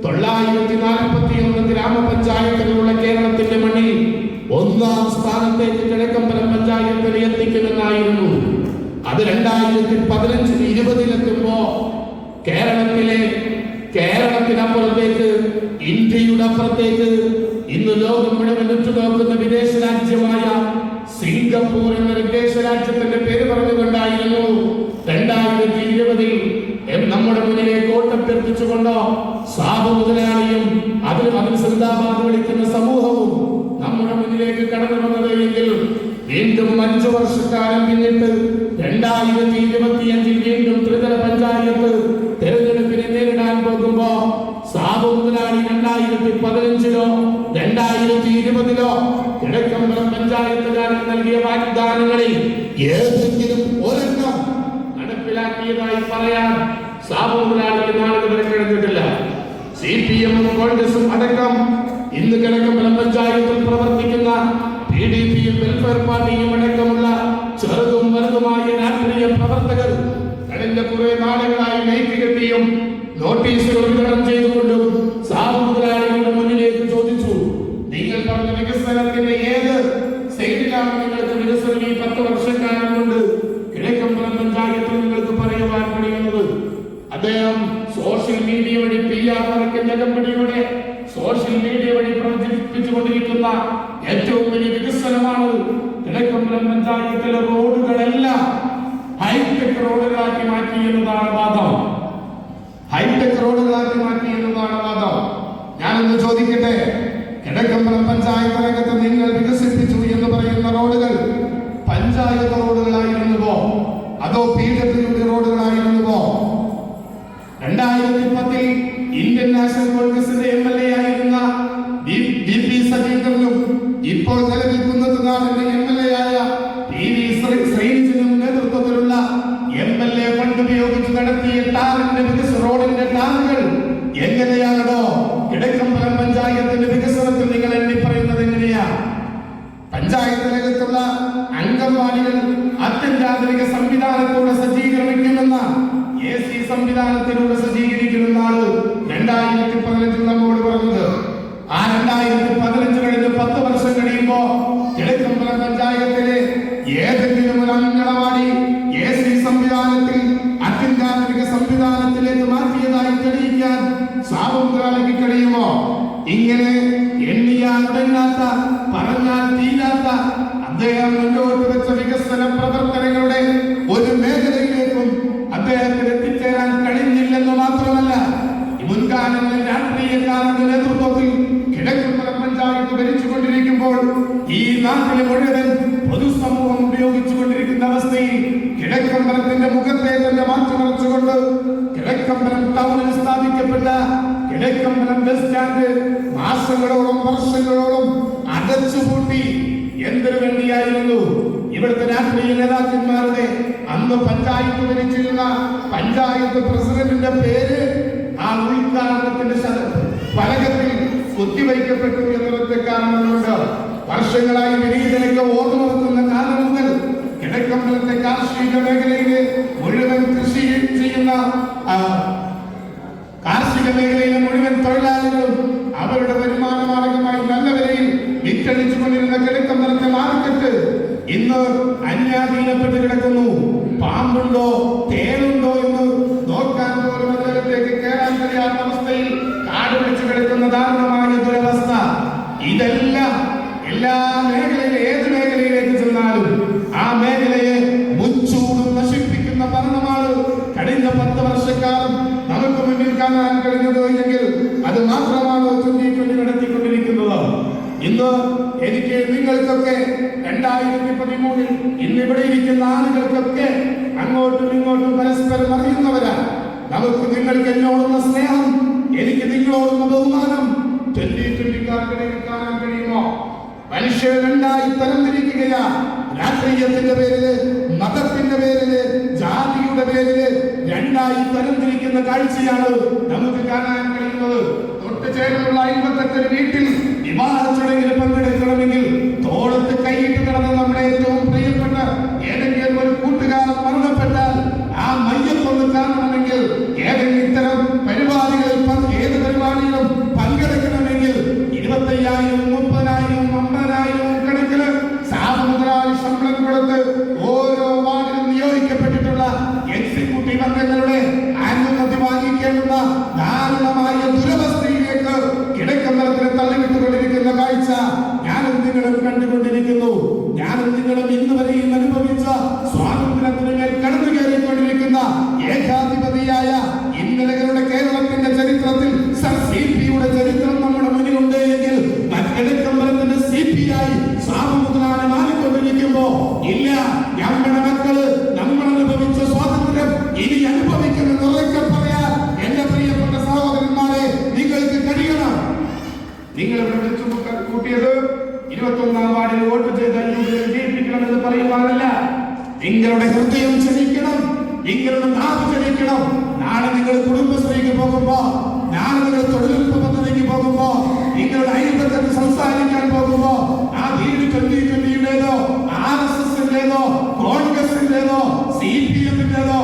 941 ഗ്രാമപഞ്ചായത്തുകളുള്ള കേരളത്തിന്റെ മണ്ണിൽ 1ാം സ്ഥാനത്തേക്ക് കിഴക്കമ്പലം പഞ്ചായത്തിനെ എത്തിക്കുമെന്നായിരുന്നു. അത് 2015-20 കേരളത്തിനപ്പുറത്തേക്ക്, ഇന്ത്യയുടെ അപ്പുറത്തേക്ക് ഇന്ന് ലോകം മുഴുവൻ ഉറ്റുനോക്കുന്ന വിദേശ രാജ്യമായ സിംഗപ്പൂർ എന്ന വിദേശ രാജ്യത്തിന്റെ പേര് പറഞ്ഞുകൊണ്ടായിരുന്നു 2020 നമ്മുടെ മുന്നിലേക്ക് ഓട്ടപ്പെർപ്പിച്ചുകൊണ്ട് സാബു മുതലാളിയും അതിന് സിന്ദാബാദ് വിളിക്കുന്ന സമൂഹവും നമ്മുടെ മുന്നിലേക്ക് കടന്നു വന്നത് എങ്കിൽ വീണ്ടും 5 വർഷക്കാലം പിന്നിട്ട് 2025 വീണ്ടും ത്രിതല പഞ്ചായത്ത് തെരഞ്ഞെടുപ്പിനെ നേരിടാൻ പോകുമ്പോ സാബു മുതലാളി 2015 2020 കിഴക്കമ്പലം പഞ്ചായത്തുകാരൻ നൽകിയ വാഗ്ദാനങ്ങളിൽ ഏതെങ്കിലും ഒരെണ്ണം നടപ്പിലാക്കിയതായി പറയാൻ സാബു മുതലാളിക്ക് നാളെ വരെ കഴിഞ്ഞിട്ടില്ല. CPM-ഉം കോൺഗ്രസും അടക്കം ഇന്ന് കിഴക്കമ്പലം പഞ്ചായത്തിൽ പ്രവർത്തിക്കുന്ന PDP-യും വെൽഫെയർ പാർട്ടിയും അടക്കമുള്ള ചെറുതും വലുതുമായ രാഷ്ട്രീയ പ്രവർത്തകർ കഴിഞ്ഞ കുറെ നാളുകളായി മൈക്ക് കെട്ടിയും നോട്ടീസുകൾ വിതരണം ചെയ്തുകൊണ്ടും സാബു മുതലാളികളുടെ മുന്നിലേക്ക് ചോദിച്ചു, നിങ്ങൾ പറഞ്ഞ വികസനത്തിന്റെ ഏത് സൈഡിലാണ് നിങ്ങൾക്ക് വികസനം ഈ 10 വർഷക്കാലം കൊണ്ട് കിഴക്കമ്പലം പഞ്ചായത്തിൽ നിങ്ങൾക്ക് പറയുവാൻ കഴിയുന്നത്? അദ്ദേഹം സോഷ്യൽ മീഡിയ വഴി PR നടക്കുന്ന കമ്പനിയുടെ സോഷ്യൽ മീഡിയ വഴി പ്രചരിപ്പിച്ചുകൊണ്ടിരിക്കുന്ന ഏറ്റവും വലിയ വികസനമാണ് കിഴക്കമ്പലം പഞ്ചായത്തിലെ റോഡുകളെല്ലാം ഹൈടെക് റോഡുകളാക്കി മാറ്റി എന്നതാണ് വാദം. ഹൈടെക് റോഡുകളാക്കി മാറ്റി എന്നതാണ് വാദം. ഞാനൊന്ന് ചോദിക്കട്ടെ, കിഴക്കമ്പലം പഞ്ചായത്ത് രംഗത്ത് നിങ്ങൾ വികസിപ്പിച്ചു എന്ന് പറയുന്ന റോഡുകൾ പഞ്ചായത്ത് റോഡുകളായിരുന്നുവോ അതോ PWD റോഡുകളായിരുന്നുവോ? 2010 ഇന്ത്യൻ നാഷണൽ കോൺഗ്രസിന്റെ MLA ആയിരുന്ന VP സജീന്ദ്രനും ഇപ്പോൾ നിലവിൽ കുന്നത്തുനാടിന്റെ MLA ആയ PV ശ്രീനിജിനും നേതൃത്വത്തിലുള്ള MLA ഫണ്ട് ഉപയോഗിച്ച് നടത്തിയ റോഡിന്റെ ടാറുകൾ എങ്ങനെയാണോ കിഴക്കമ്പലം പഞ്ചായത്തിന്റെ വികസനത്തിൽ നിങ്ങൾ എണ്ണി പറയുന്നത് എങ്ങനെയാ? പഞ്ചായത്തിനകത്തുള്ള അംഗൻവാടികൾ അത്യന്താധുനിക സംവിധാനത്തോടെ സജ്ജീകരിക്കുമെന്ന AC സംവിധാനത്തിലൂടെ സജ്ജീകരിക്കുമെന്നാണ് 2015 നമ്മോട് പറഞ്ഞത്. ആ 2015 കഴിഞ്ഞ് 10 വർഷം കഴിയുമ്പോ കിഴക്കമ്പലം പഞ്ചായത്തിലെ ഏതെങ്കിലും ഒരു അംഗനവാടി AC സംവിധാനത്തിൽ അത്യന്താധുനിക സംവിധാനത്തിലേക്ക് മാറ്റിയതായി തെളിയിക്കാൻ സാബു മുതലാളിക്ക് കഴിയുമോ? ഇങ്ങനെ എണ്ണിയാൽ ഉടങ്ങാത്ത, പറഞ്ഞാൽ തീരാത്ത അദ്ദേഹം മുന്നോട്ട് വെച്ച വികസന പ്രവർത്തനങ്ങളുടെ ഒരു മേഖലയിലേക്കും അദ്ദേഹത്തിന് എത്തിച്ചേരാൻ കഴിഞ്ഞില്ലെന്ന് മാത്രമല്ല, മുൻകാലങ്ങളിൽ രാഷ്ട്രീയക്കാരുടെ നേതൃത്വത്തിൽ കിഴക്കമ്പലം പഞ്ചായത്ത് ഭരിച്ചുകൊണ്ടിരിക്കുമ്പോൾ ഈ നാട്ടിലെ മുഴുവൻ പൊതുസമൂഹം ഉപയോഗിച്ചുകൊണ്ടിരിക്കുന്ന അവസ്ഥയിൽ കിഴക്കമ്പലത്തിന്റെ മുഖത്തെ തന്നെ മാറ്റിമറിച്ചുകൊണ്ട് കിഴക്കമ്പലം ടൗണിൽ സ്ഥാപിക്കപ്പെട്ട കിഴക്കമ്പലം ബസ് സ്റ്റാൻഡ് മാസങ്ങളോളം വർഷങ്ങളോളം അടച്ചുപൂട്ടി. എന്തിനു വേണ്ടിയായിരുന്നു? ഇവിടുത്തെ രാഷ്ട്രീയ നേതാക്കന്മാരുടെ അന്ന് പഞ്ചായത്ത് ഭരിച്ചിരുന്ന പഞ്ചായത്ത് പ്രസിഡന്റിന്റെ പേര് ആ ഉദ്ഘാടനത്തിന്റെ ഫലകത്തിൽ കുത്തിവയ്ക്കപ്പെട്ടു എന്നൊരു കാരണങ്ങളുണ്ട്. വർഷങ്ങളായി വിനീതനൊക്കെ ഓർമ്മ വെക്കുന്ന കാലം മുതൽ കിഴക്കമ്പലത്തെ കാർഷിക മേഖലയിലെ മുഴുവൻ കൃഷി ചെയ്യുന്ന കാർഷിക മേഖലയിലെ മുഴുവൻ തൊഴിലാളികളും അവരുടെ വരുമാന മാർഗമായി നല്ല വിലയിൽ വിറ്റഴിച്ചുകൊണ്ടിരുന്ന കിഴക്കമ്പലത്തെ മാർക്കറ്റ് ഇന്ന് അന്യാധീനപ്പെട്ട് കിടക്കുന്നു. പാമ്പുണ്ടോ തേനുണ്ടോ എന്ന് നോക്കാൻ പോലും അതിലേക്ക് കയറാൻ കഴിയാത്ത അവസ്ഥയിൽ കാട് പിടിച്ചു കിടക്കുന്ന ദാരുണമായ ദുരവസ്ഥ. ഇതെല്ലാം എല്ലാ മേഖലയിലും ഏത് മേഖലയിലേക്ക് ചെന്നാലും ആ മേഖലയെ 2013 ഇന്നിവിടെ ഇരിക്കുന്ന ആളുകൾക്കൊക്കെ അങ്ങോട്ടും ഇങ്ങോട്ടും പരസ്പരം അറിയുന്നവരാ. നമുക്ക് നിങ്ങൾക്ക് എന്നോടുള്ള സ്നേഹം, എനിക്ക് നിങ്ങളോടുള്ള ബഹുമാനം 2020 കാണാൻ കഴിയുമോ? മനുഷ്യർ രണ്ടായി തരംതിരിക്കുകയാ. രാഷ്ട്രീയത്തിന്റെ പേരില്, മതത്തിന്റെ പേരില്, ജാതിയുടെ പേരില് രണ്ടായി തരംതിരിക്കുന്ന കാഴ്ചയാണ് നമുക്ക് കാണാൻ കഴിയുന്നത്. തൊട്ടുചേർന്നുള്ള 58 വീട്ടിൽ വിവാഹ ചടങ്ങിൽ പങ്കെടുക്കണമെങ്കിൽ തോളത്ത് കൈയിട്ട് നടന്ന നമ്മുടെ ഏറ്റവും പ്രിയപ്പെട്ട ഏതെങ്കിലും ഒരു കൂട്ടുകാരൻ മരണപ്പെട്ടാൽ ആ മയ്യത്തൊന്ന് കാണണമെങ്കിൽ ഏതെങ്കിലും ഇത്തരം പരിപാടികളിലും പങ്കെടുക്കണമെങ്കിൽ 25,000, 30,000, 50,000 കണക്കിന് സാമൂഹ്യ ശമ്പളം കൊടുത്ത് ഓരോ വാർഡിലും നിയോഗിക്കപ്പെട്ടിട്ടുള്ള എക്സിക്യൂട്ടീവ് അംഗങ്ങളുടെ അനുമതി വാങ്ങിക്കേണ്ടുന്ന ദാരുണമായ ദുരവസ്ഥയിലേക്ക് കിടക്കമ്പലത്തിന് തള്ളിവിട്ടുകൊണ്ടിരിക്കുന്ന കാഴ്ച ഞാനും നിങ്ങളും കണ്ടുകൊണ്ടിരിക്കുന്നു. ഞാനും നിങ്ങളും ഇന്ന് വരെയും അനുഭവിച്ച സ്വാതന്ത്ര്യത്തിന് മേൽ കടന്നു കയറിക്കൊണ്ടിരിക്കുന്ന ഏകാധിപതിയായ ഇന്നലകളുടെ കേരളത്തിന്റെ ചരിത്രത്തിൽ CPയുടെ ചരിത്രം നമ്മുടെ മുന്നിലുണ്ട് എങ്കിൽ കിടക്കമ്പലത്തിന്റെ CPI സാമൂഹ്യനാണ് മാറിക്കൊണ്ടിരിക്കുമ്പോ ഇല്ല, ഞങ്ങളുടെ മക്കള് നമ്മൾ അനുഭവിച്ച സ്വാതന്ത്ര്യം ഇനി അനുഭവിക്കുമെന്ന് ഉറക്കെ പറയാൻ എന്റെ പ്രിയപ്പെട്ട സഹോദരന്മാരെ നിങ്ങൾക്ക് കഴിയണം. നിങ്ങൾ ഇവിടെ വിളിച്ചു കൂട്ടിയത് 21-ാം വാർഡിൽ വോട്ട് ചെയ്ത് ജയിപ്പിക്കണമെന്ന് പറയുവാനല്ല. നിങ്ങളുടെ ഹൃദയം ചലിക്കണം, നിങ്ങളുടെ നാവ് ചലിക്കണം. നാളെ നിങ്ങൾ കുടുംബശ്രീക്ക് പോകുമ്പോ, നാളെ നിങ്ങൾ തൊഴിലുറപ്പ് പദ്ധതിക്ക് പോകുമ്പോ, നിങ്ങളുടെ അയൽപക്കത്ത് സംസാരിക്കാൻ പോകുമ്പോ ആ വീട് 2020-യുടേതോ RSSന്റേതോ കോൺഗ്രസിന്റേതോ CPMന്റേതോ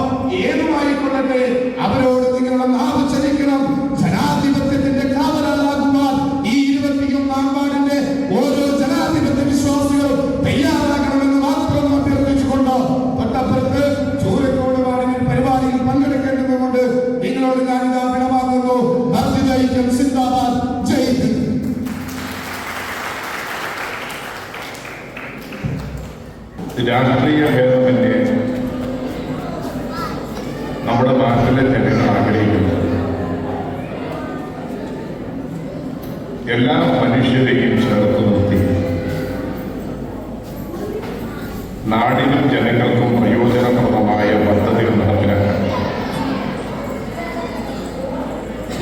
ഏതുമായിക്കൊള്ളട്ടെ അവരോട് നിങ്ങളുടെ നാവ് ചലിക്കണം. ജനാധിപത്യത്തിന്റെ കാവലാകുവാൻ ഈ 21-ാം വാർഡിന്റെ ഓരോ ജനാധിപത്യ വിശ്വാസികളും തയ്യാറാകണമെന്ന് മാത്രം അഭ്യർത്ഥിച്ചുകൊണ്ട് തൊട്ടപ്പുറത്ത് ചൂരക്കോട് വാർഡിൽ പരിപാടിയിൽ പങ്കെടുക്കേണ്ടതുകൊണ്ട് നിങ്ങളോട് ഞാനിതാ വിടവാങ്ങുന്നു. വർദ്ധിതൈക്യം സിന്ദാബാദ്, ജയ് ഹിന്ദ്. രാഷ്ട്രീയ ഭേദമന്യേ നമ്മുടെ നാട്ടിലെ ജനങ്ങൾ ആഗ്രഹിക്കുന്നത് എല്ലാ മനുഷ്യരെയും ചേർത്ത് നിർത്തി നാടിനും ജനങ്ങൾക്കും പ്രയോജനപ്രദമായ പദ്ധതികൾ നടപ്പിലാക്കാൻ,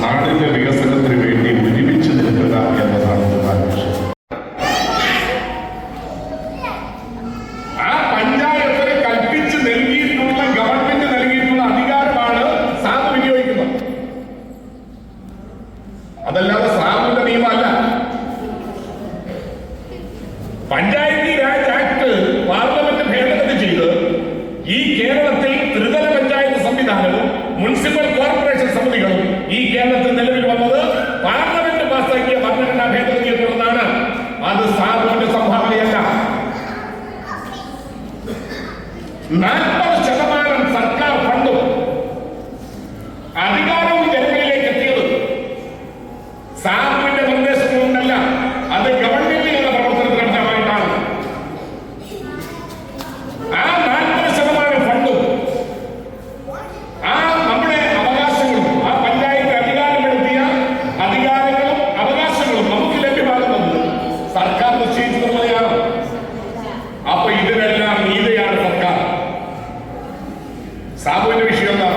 നാടിന്റെ വികസനത്തിന് വേണ്ടി ഒരുമിച്ച് നിൽക്കുക എന്നതാണ് പ്രധാന ലക്ഷ്യം. അതല്ലാതെ സാമൂഹ്യ നിയമമല്ല. പഞ്ചായത്തി രാജ് ആക്ട് പാർലമെന്റ് ഭേദഗതി ചെയ്ത് ഈ കേരളത്തിൽ ത്രിതല പഞ്ചായത്ത് സംവിധാനവും മുനിസിപ്പൽ കോർപ്പറേഷൻ സമിതികളും ഈ കേരളത്തിൽ നിലവിൽ വന്നത് പാർലമെന്റ് പാസാക്കിയ ഭരണഘടനാ ഭേദഗതിയെ തുടർന്നാണ്. അത് സാമൂഹ്യ സംഭാവനയല്ല. 40% സർക്കാർ ഫണ്ടും അധികാരവും ജനങ്ങളിലേക്ക് എത്തിയത് സാമൂഹ്യ നിർദ്ദേശങ്ങളുണ്ടല്ല, അത് ഗവൺമെന്റിനുള്ള പ്രവർത്തനത്തിന്റെ ഫലമായിട്ടാണ്. ആ 40% ഫണ്ടും ആ നമ്മുടെ അവകാശങ്ങളും ആ പഞ്ചായത്ത് അധികാരപ്പെടുത്തിയ അധികാരങ്ങളും അവകാശങ്ങളും നമുക്ക് ലഭ്യമാകുന്നത് സർക്കാർ നിശ്ചയിച്ചതുപോലെയാണ്. അപ്പൊ ഇതിനെല്ലാം നീതിയാണ് സർക്കാർ. സാബുവിന്റെ വിഷയം എന്താ?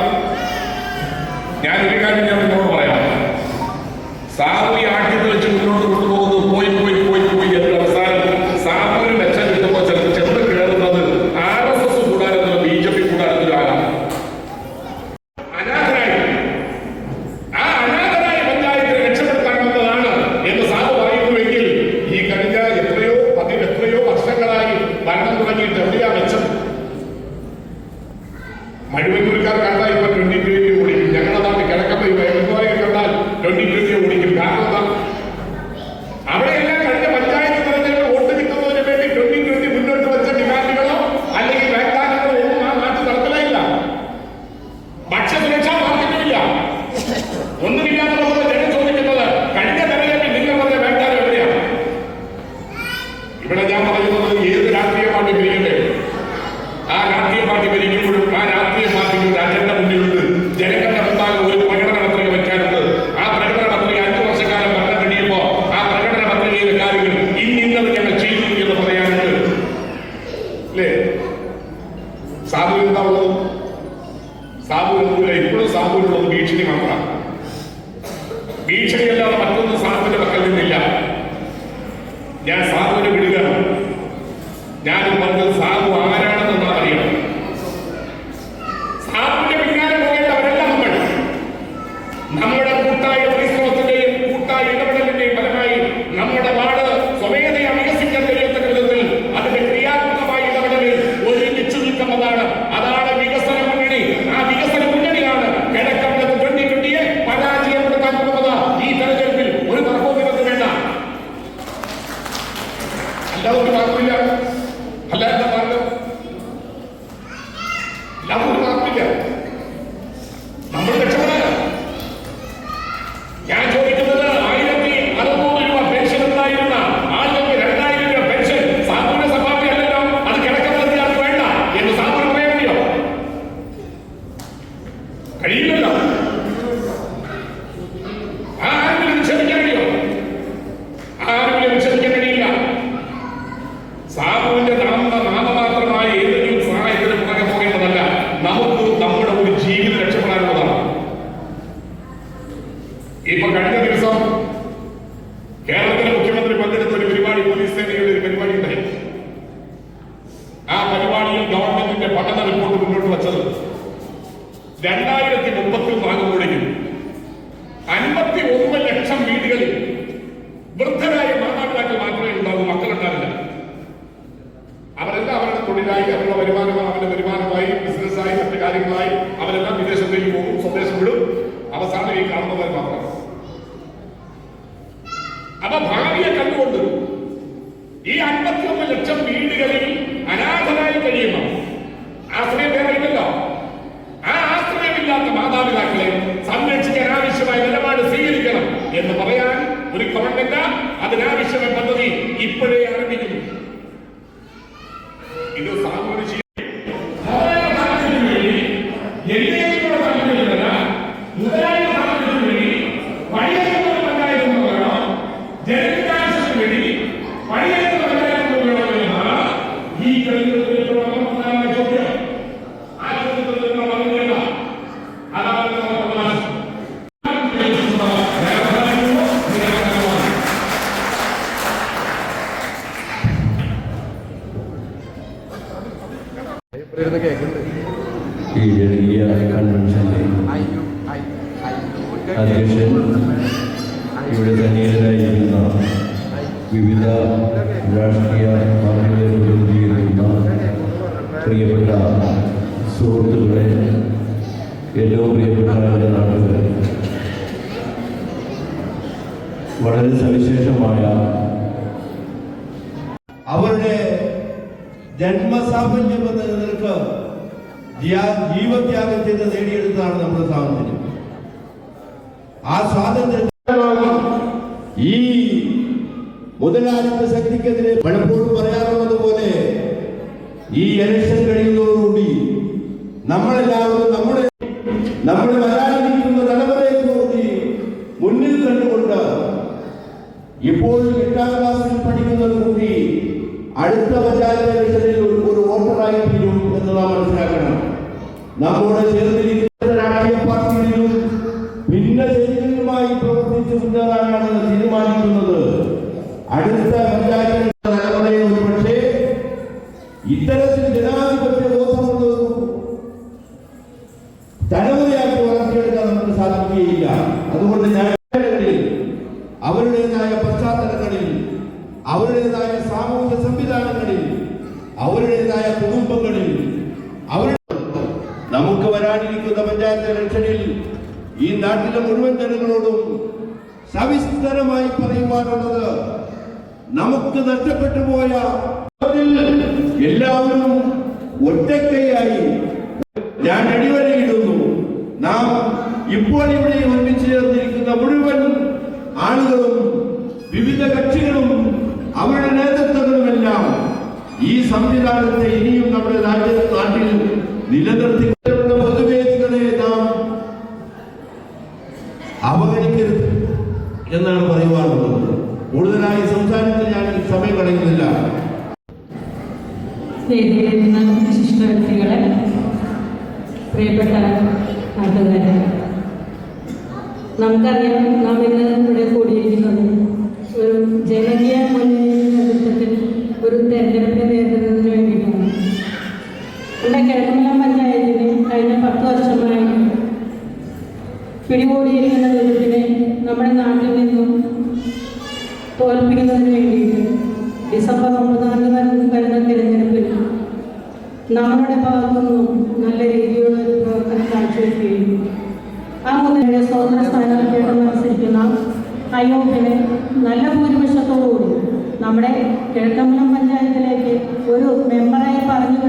ഞാനൊരു കാര്യം ഞാൻ നിങ്ങളോട് പറയാം. സാബു ഈ ആട്ടിൽ വെച്ച് മുന്നോട്ട് കൊണ്ടുപോകുന്നത് പോയി എന്ന അവസാനം സാബുവിന് മെച്ചം കിട്ടുമ്പോൾ ചിലപ്പോൾ ചെന്ന് കയറുന്നത് RSS കൂടാനെന്നുള്ള BJP കൂടാനെന്നുള്ള ആകാം. ആ അനാഥരായ പഞ്ചായത്തിനെ രക്ഷപ്പെടുത്താമെന്നതാണ് എന്ന് സാബു പറയുന്നുവെങ്കിൽ ഈ കഴിഞ്ഞ എത്രയോ വർഷങ്ങളായി ഭരണം തുടങ്ങിയിട്ട് എവിടെയാ മെച്ചം? മഴുവന്നൂർക്കാർ കണ്ടാൽ ഇപ്പൊ 2020 ഓടിക്കും. ഞങ്ങളുടെ നാട്ടിൽ കിഴക്കമ്പ കണ്ടാൽ 2020 ഓടിക്കും. കാരണം എന്താ? കേരളത്തിലെ മുഖ്യമന്ത്രി പങ്കെടുത്ത ഒരു പരിപാടി, പോലീസ് സേനയുടെ ഒരു പരിപാടി ഉണ്ടായി. ആ പരിപാടിയിൽ ഗവൺമെന്റിന്റെ പഠന റിപ്പോർട്ട് മുന്നോട്ട് വച്ചത് 2034 ആകുമ്പോഴേക്കും 51 ലക്ഷം വീടുകളിൽ വൃദ്ധരായ മാതാപിതാക്കൾ മാത്രമേ ഉണ്ടാകൂ, മക്കളുണ്ടാവില്ല. അവരെല്ലാം അവരുടെ തൊഴിലായി, അവരുടെ വരുമാനമായി, ബിസിനസ്സായി, മറ്റു കാര്യങ്ങളായി അവരെല്ലാം വിദേശത്തേക്ക് പോകും, സ്വദേശം വിടും. അവസാനം ഈ കാണുന്നവർ മാത്രം. അപ്പൊ ഭാവിയെ കണ്ടുകൊണ്ട് ഈ 51 ലക്ഷം വീടുകളിൽ അനാഥരായി കഴിയുന്നു. ആശ്രയം വേറെ ഇല്ലല്ലോ. ആ ആശ്രയമില്ലാത്ത മാതാപിതാക്കളെ സംരക്ഷിക്കാൻ ആവശ്യമായ നിലപാട് സ്വീകരിക്കണം എന്ന് പറയാൻ ഒരു ഗവൺമെന്റ് അതിനാവശ്യമായ പദ്ധതി ഇപ്പോഴേ ആരംഭിക്കുന്നു. ഇത് സാമൂഹിക ഈ ജനകീയ കൺവെൻഷന്റെ അധ്യക്ഷൻ, ഇവിടെ സന്നിഹിതരായിരിക്കുന്ന വിവിധ രാഷ്ട്രീയ പാർട്ടികളെ പ്രതിനിധീകരിക്കുന്ന പ്രിയപ്പെട്ട സുഹൃത്തുക്കളെ, ഏറ്റവും പ്രിയപ്പെട്ട എൻ്റെ നാട്ടുകാർ, വളരെ സവിശേഷമായ അവരുടെ ജന്മസാഫല്യം എന്ന നിലക്ക് ജീവത്യാഗം ചെയ്ത് നേടിയെടുത്തതാണ് നമ്മുടെ സ്വാതന്ത്ര്യം. ആ സ്വാതന്ത്ര്യം ഈ മുതലാളിത്ത ശക്തിക്കെതിരെ പലപ്പോഴും പറയാറുള്ളത് പോലെ ഈ ഇലക്ഷൻ കഴിയുന്നതോടുകൂടി നമ്മളെല്ലാവരും നമ്മുടെ വരാനിരിക്കുന്ന തലമുറയെ കൂടി മുന്നിൽ കണ്ടുകൊണ്ട് ഇപ്പോൾ 8ാം ക്ലാസ്സിൽ പഠിക്കുന്നത് കൂടി അടുത്ത പഞ്ചായത്ത് ഇലക്ഷനിൽ ഒരു വോട്ടറായി തീരും എന്ന് നാം മനസ്സിലാക്കണം. നമ്മോട് ചേർന്നിരിക്കുന്ന രാഷ്ട്രീയ പാർട്ടികളിലും ഭിന്നശൈലികളുമായി പ്രവർത്തിച്ചു മുന്നേറാനാണ് തീരുമാനിക്കുന്നത്. അടുത്ത പഞ്ചായത്ത് തലമുറയെ ഒരു പക്ഷേ ഇത്തരത്തിൽ ജനാധിപത്യ ബോധമുള്ള തലമുറയാക്കി വളർത്തിയെടുക്കാൻ നമുക്ക് സാധിക്കുകയില്ല. അതുകൊണ്ട് ഞാൻ അവരുടേതായ പശ്ചാത്തലങ്ങളിൽ, അവരുടേതായ സാമൂഹിക സംവിധാനങ്ങളിൽ, അവരുടേതായ കുടുംബങ്ങളിൽ നമുക്ക് വരാനിരിക്കുന്ന പഞ്ചായത്ത് ഇലക്ഷനിൽ ഈ നാട്ടിലെ മുഴുവൻ ജനങ്ങളോടും സവിസ്തരമായി പറയുവാനുള്ളത്, നമുക്ക് നഷ്ടപ്പെട്ടു പോയ എല്ലാവരും ഒറ്റക്കൈയായി ഞാൻ അടിവരയിടുന്നു. നാം ഇപ്പോൾ ഇവിടെ ഒരുമിച്ച് ചേർന്നിരിക്കുന്ന മുഴുവൻ ആളുകളും വിവിധ കക്ഷികളും അവരുടെ നേതൃത്വങ്ങളുമെല്ലാം ഈ സംവിധാനത്തെ ഇനിയും നമ്മുടെ നാട്ടിൽ നിലനിർത്തിക്കുന്ന പൊതുവേദികളെ നാം അവഗണിക്കരുത് എന്നാണ് പറയുവാനുള്ളത്. കൂടുതലായി സംസാരത്തിൽ ഞാൻ സമയം കളയുന്നില്ല. വേദിയിലിരുന്ന വിശിഷ്ട വ്യക്തികളെ, പ്രിയപ്പെട്ട നാട്ടുകാരെ, നമുക്കറിയാം നാം ഇന്ന് ഇവിടെ കൂടിയിരിക്കുന്നത് ഒരു ജനകീയ മുന്നണിയുടെ നേതൃത്വത്തിൽ ഒരു തെരഞ്ഞെടുപ്പിനെ നേരിടുന്നതിന് വേണ്ടിയിട്ടാണ്. നമ്മുടെ കിഴക്കമ്പലം പഞ്ചായത്തിന് കഴിഞ്ഞ 10 വർഷമായി പിടികൂടിയിരിക്കുന്ന വിധത്തിനെ നമ്മുടെ നാട്ടിൽ നിന്നും തോൽപ്പിക്കുന്നതിന് വേണ്ടിയിട്ട് ഡിസംബർ 9 വരുന്ന തിരഞ്ഞെടുപ്പിൽ നമ്മളുടെ ഭാഗത്തുനിന്നും നല്ല രീതിയിലുള്ള ഒരു പ്രവർത്തനം കാഴ്ചവെക്കുകയും ആ മുതലേ സ്വതന്ത്ര സ്ഥാനാർത്ഥിയായിട്ട് മത്സരിക്കുന്ന അയ്യൂബിനെ നല്ല ഭൂരിപക്ഷത്തോടുകൂടി നമ്മുടെ കിഴക്കമ്പലം പഞ്ചായത്തിലേക്ക് ഒരു മെമ്പറായി പറഞ്ഞു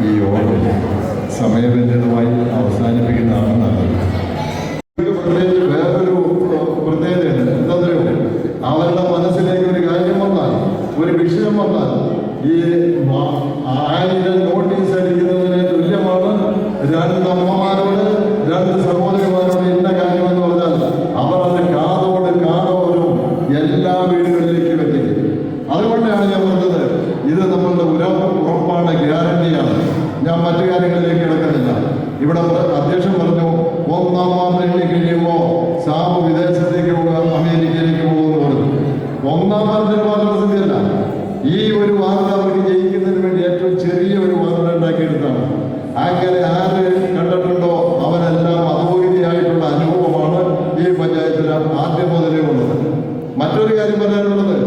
ഈ യോഗം സമയബന്ധിതമായി അവസാനിപ്പിക്കുന്നതാണ് നല്ലത്. പ്രത്യേകിച്ച് വേറൊരു പ്രത്യേകതയുണ്ട്. എന്താണെന്നറിയോ, അവരുടെ മനസ്സിലേക്ക് ഒരു കാര്യം വന്നാൽ, ഒരു വിഷയം വന്നാൽ, ഈ 1000 നോട്ടീസ് അടിക്കുന്നതിന് തുല്യമാണ് 2 അമ്മമാരോട് 2 സഹോദരിമാരോട് ഇന്ന കാര്യമെന്ന് പറഞ്ഞാൽ അവർ അത് കാതോടും എല്ലാ വീടുകളിലേക്കും എത്തിക്കും. അതുകൊണ്ടാണ് ഞാൻ പറഞ്ഞത്, ഇത് നമ്മളുടെ ഉറപ്പാണ്, ഗ്യാരണ്ടിയാണ്. ഞാൻ മറ്റു കാര്യങ്ങളിലേക്ക് കിടക്കുന്നില്ല. ഇവിടെ അധ്യക്ഷൻ ആദ്യം മുതലേ ഉള്ളത്. മറ്റൊരു കാര്യം പറയാനുള്ളത്,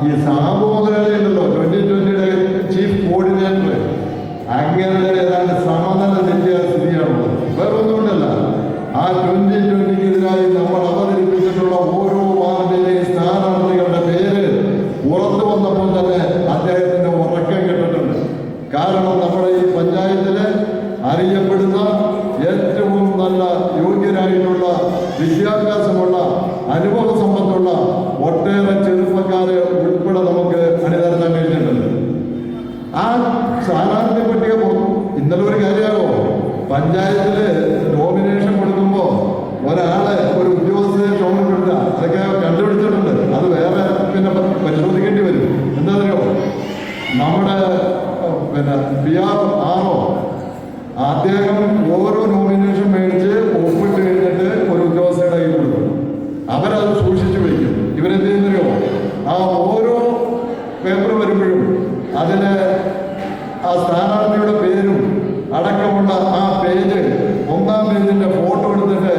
ഈ സാബു മുതലാളിയുണ്ടല്ലോ 2020 ചീഫ് കോർഡിനേറ്റർ, അങ്ങനെ ഏതാണ്ട് സമനില തെറ്റിയ സ്ഥിതിയാണുള്ളത്. വേറെ ഒന്നുകൊണ്ടല്ല, ആ 2020-ക്കെതിരായി നമ്മൾ അവതരിപ്പിച്ചിട്ടുള്ള ഓരോ വാർഡിലെയും സ്ഥാനാർത്ഥികളുടെ പേര് പുറത്തു വന്നപ്പോൾ തന്നെ അദ്ദേഹത്തിന്റെ ഉറക്കം കെട്ടിട്ടുണ്ട്. കാരണം നമ്മുടെ ഈ പഞ്ചായത്തില് അറിയപ്പെടുന്ന ഏറ്റവും നല്ല യോഗ്യരായിട്ടുള്ള വിദ്യാഭ്യാസമുള്ള അനുഭവ സമ്പത്തുള്ള ഒട്ടേറെ ചെറുപ്പക്കാരെ ഉൾപ്പെടെ നമുക്ക് അണിനിരത്താൻ കഴിഞ്ഞിട്ടുണ്ട്. ആ സ്ഥാനാർത്ഥി പട്ടിക ഇന്നലെ ഒരു കാര്യമാണോ, പഞ്ചായത്തില് നോമിനേഷൻ കൊടുക്കുമ്പോൾ ഒരു ഉദ്യോഗസ്ഥരെ ക്ഷോഭിക്കില്ല, അതൊക്കെ കണ്ടുപിടിച്ചിട്ടുണ്ട്. അത് വേറെ പിന്നെ പരിശോധിക്കേണ്ടി വരും. എന്താണെന്നോ, നമ്മുടെ PR അദ്ദേഹം ഓരോ നോമിനേഷൻ മേടിച്ച് ഒപ്പിട്ട് കഴിഞ്ഞിട്ട് ഒരു ഉദ്യോഗസ്ഥയുടെ കയ്യിൽ കൊടുക്കും. അവരത് സൂക്ഷിച്ചു വയ്ക്കും. ഇവരെന്ത് ചെയ്യുന്നോ, ആ ഓരോ പേപ്പർ വരുമ്പോഴും അതിന് ആ സ്ഥാനാർത്ഥിയുടെ പേരും അടക്കമുള്ള ആ പേജ്, ഒന്നാം പേജിന്റെ ഫോട്ടോ എടുത്തിട്ട്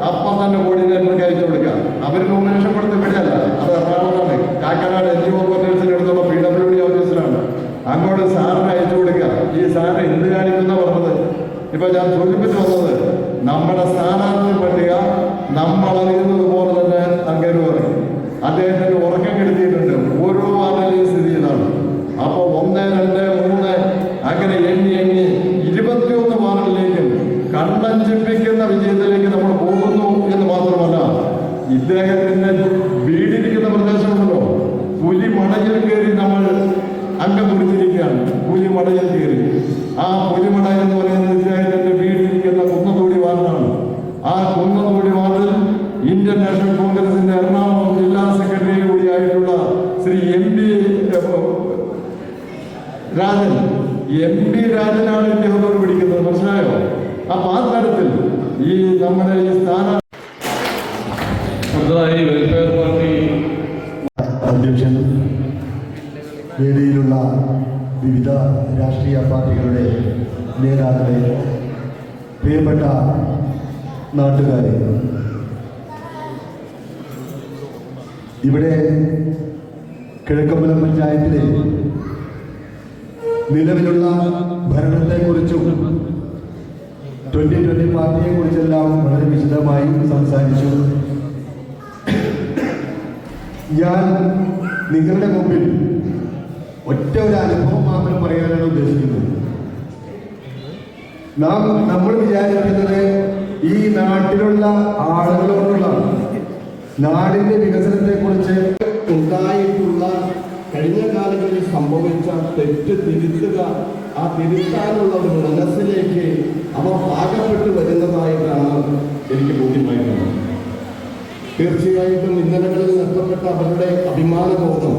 അപ്പം തന്നെ കോർഡിനേറ്റർക്ക് അയച്ചു കൊടുക്കുക. അവർ നോമിനേഷൻ കൊടുത്ത് ഇവിടെയല്ല, അത് എറണാകുളത്താണ്, കാക്കനാട് NGO കോർഡിനേഷൻ്റെ അടുത്തുള്ള PWD ഓഫീസിലാണ്. അങ്ങോട്ട് സാറിന് അയച്ചു കൊടുക്കുക. ഈ സാറ് എന്ത് കാണിക്കുന്ന പറഞ്ഞത്, ഇപ്പൊ ഞാൻ സൂചിപ്പിച്ചു വന്നത്, നമ്മുടെ സ്ഥാനാർത്ഥി പട്ടിക നമ്മളറിയുന്നത് പോലെ തന്നെ അങ്ങനെ പറയും. അദ്ദേഹത്തിന് ഉറക്കം കെടുത്തിയിട്ടുണ്ട്. ഓരോ വാർഡിലെയും സ്ഥിതി ഇതാണ്. അപ്പോൾ 1, 2, 3 അങ്ങനെ എണ്ണി 21 വാർഡിലേക്കും കണ്ണഞ്ചിപ്പിക്കുന്ന വിജയത്തിലേക്ക് നമ്മൾ പോകുന്നു എന്ന് മാത്രമല്ല, ഇദ്ദേഹത്തിന്റെ വീടിരിക്കുന്ന പ്രദേശമുണ്ടല്ലോ, പുലിമടയിൽ കയറി നമ്മൾ അംഗം കുറിച്ചിരിക്കുകയാണ്. പുലിമടയിൽ കയറി, ആ പുലിമട എന്ന് പറയുന്നത് ഇദ്ദേഹത്തിന്റെ വീടിരിക്കുന്ന കുന്നത്തോടി വാർഡാണ്. ആ കുന്നത്തോടി വാർഡിൽ ഇന്ത്യൻ നാഷണൽ കോൺഗ്രസിന്റെ എറണാകുളം ജില്ലാ സെക്രട്ടറി കൂടിയായിട്ടുള്ള ശ്രീ MP രാജൻ, MP രാജനാണ് ഇദ്ദേഹത്തോട് പിടിക്കുന്നത്. മനസ്സിലായോ? അപ്പൊ ആ തരത്തിൽ ഈ നമ്മുടെ ഈ വെൽഫെയർ പാർട്ടി അധ്യക്ഷൻ, വേദിയിലുള്ള വിവിധ രാഷ്ട്രീയ പാർട്ടികളുടെ നേതാക്കളെ, പ്രിയപ്പെട്ട നാട്ടുകാരെ, ഇവിടെ കിഴക്കമ്പലം പഞ്ചായത്തിലെ നിലവിലുള്ള ഭരണത്തെക്കുറിച്ചും 2020 പാർട്ടിയെക്കുറിച്ചെല്ലാം വളരെ വിശദമായി സംസാരിച്ചു. ഞാൻ നിങ്ങളുടെ മുമ്പിൽ ഒറ്റ ഒരു അനുഭവം മാത്രം പറയാനാണ് ഉദ്ദേശിക്കുന്നത്. നമ്മൾ വിചാരിക്കുന്നത് ഈ നാട്ടിലുള്ള ആളുകളോടുള്ള നാടിന്റെ വികസനത്തെക്കുറിച്ച് ഉണ്ടായിട്ടുള്ള കഴിഞ്ഞ കാലങ്ങളിൽ സംഭവിച്ച തെറ്റ് തിരുത്തുക, ആ തിരുത്താനുള്ള ഒരു മനസ്സിലേക്ക് അവർ പാകപ്പെട്ടു വരുന്നതായിട്ടാണ് എനിക്ക് ബോധ്യമായിട്ടുള്ളത്. തീർച്ചയായിട്ടും ഇന്നലകളിൽ നഷ്ടപ്പെട്ട അവരുടെ അഭിമാനബോധം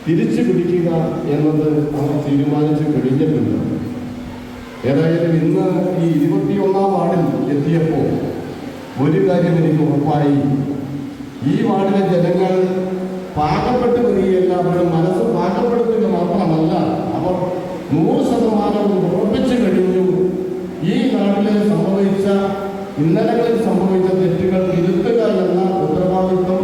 തിരിച്ചു പിടിക്കുക എന്നത് അവർ തീരുമാനിച്ചു കഴിഞ്ഞിട്ടുണ്ട്. ഏതായാലും ഇന്ന് ഈ 21-ാം വാർഡിൽ എത്തിയപ്പോൾ ഒരു കാര്യം എനിക്ക് ഉറപ്പായി, ഈ വാർഡിലെ ജനങ്ങൾ പാകപ്പെട്ടു വരികയല്ല, അവരുടെ മനസ്സ് പാകപ്പെടുത്തുക മാത്രമല്ല, അവർ 100% ഉറപ്പിച്ചു കഴിഞ്ഞു. ഈ നാട്ടിലെ ഇന്നലകളിൽ സംഭവിച്ച തെറ്റുകൾ തിരുത്തുക എന്ന ഉത്തരവാദിത്വം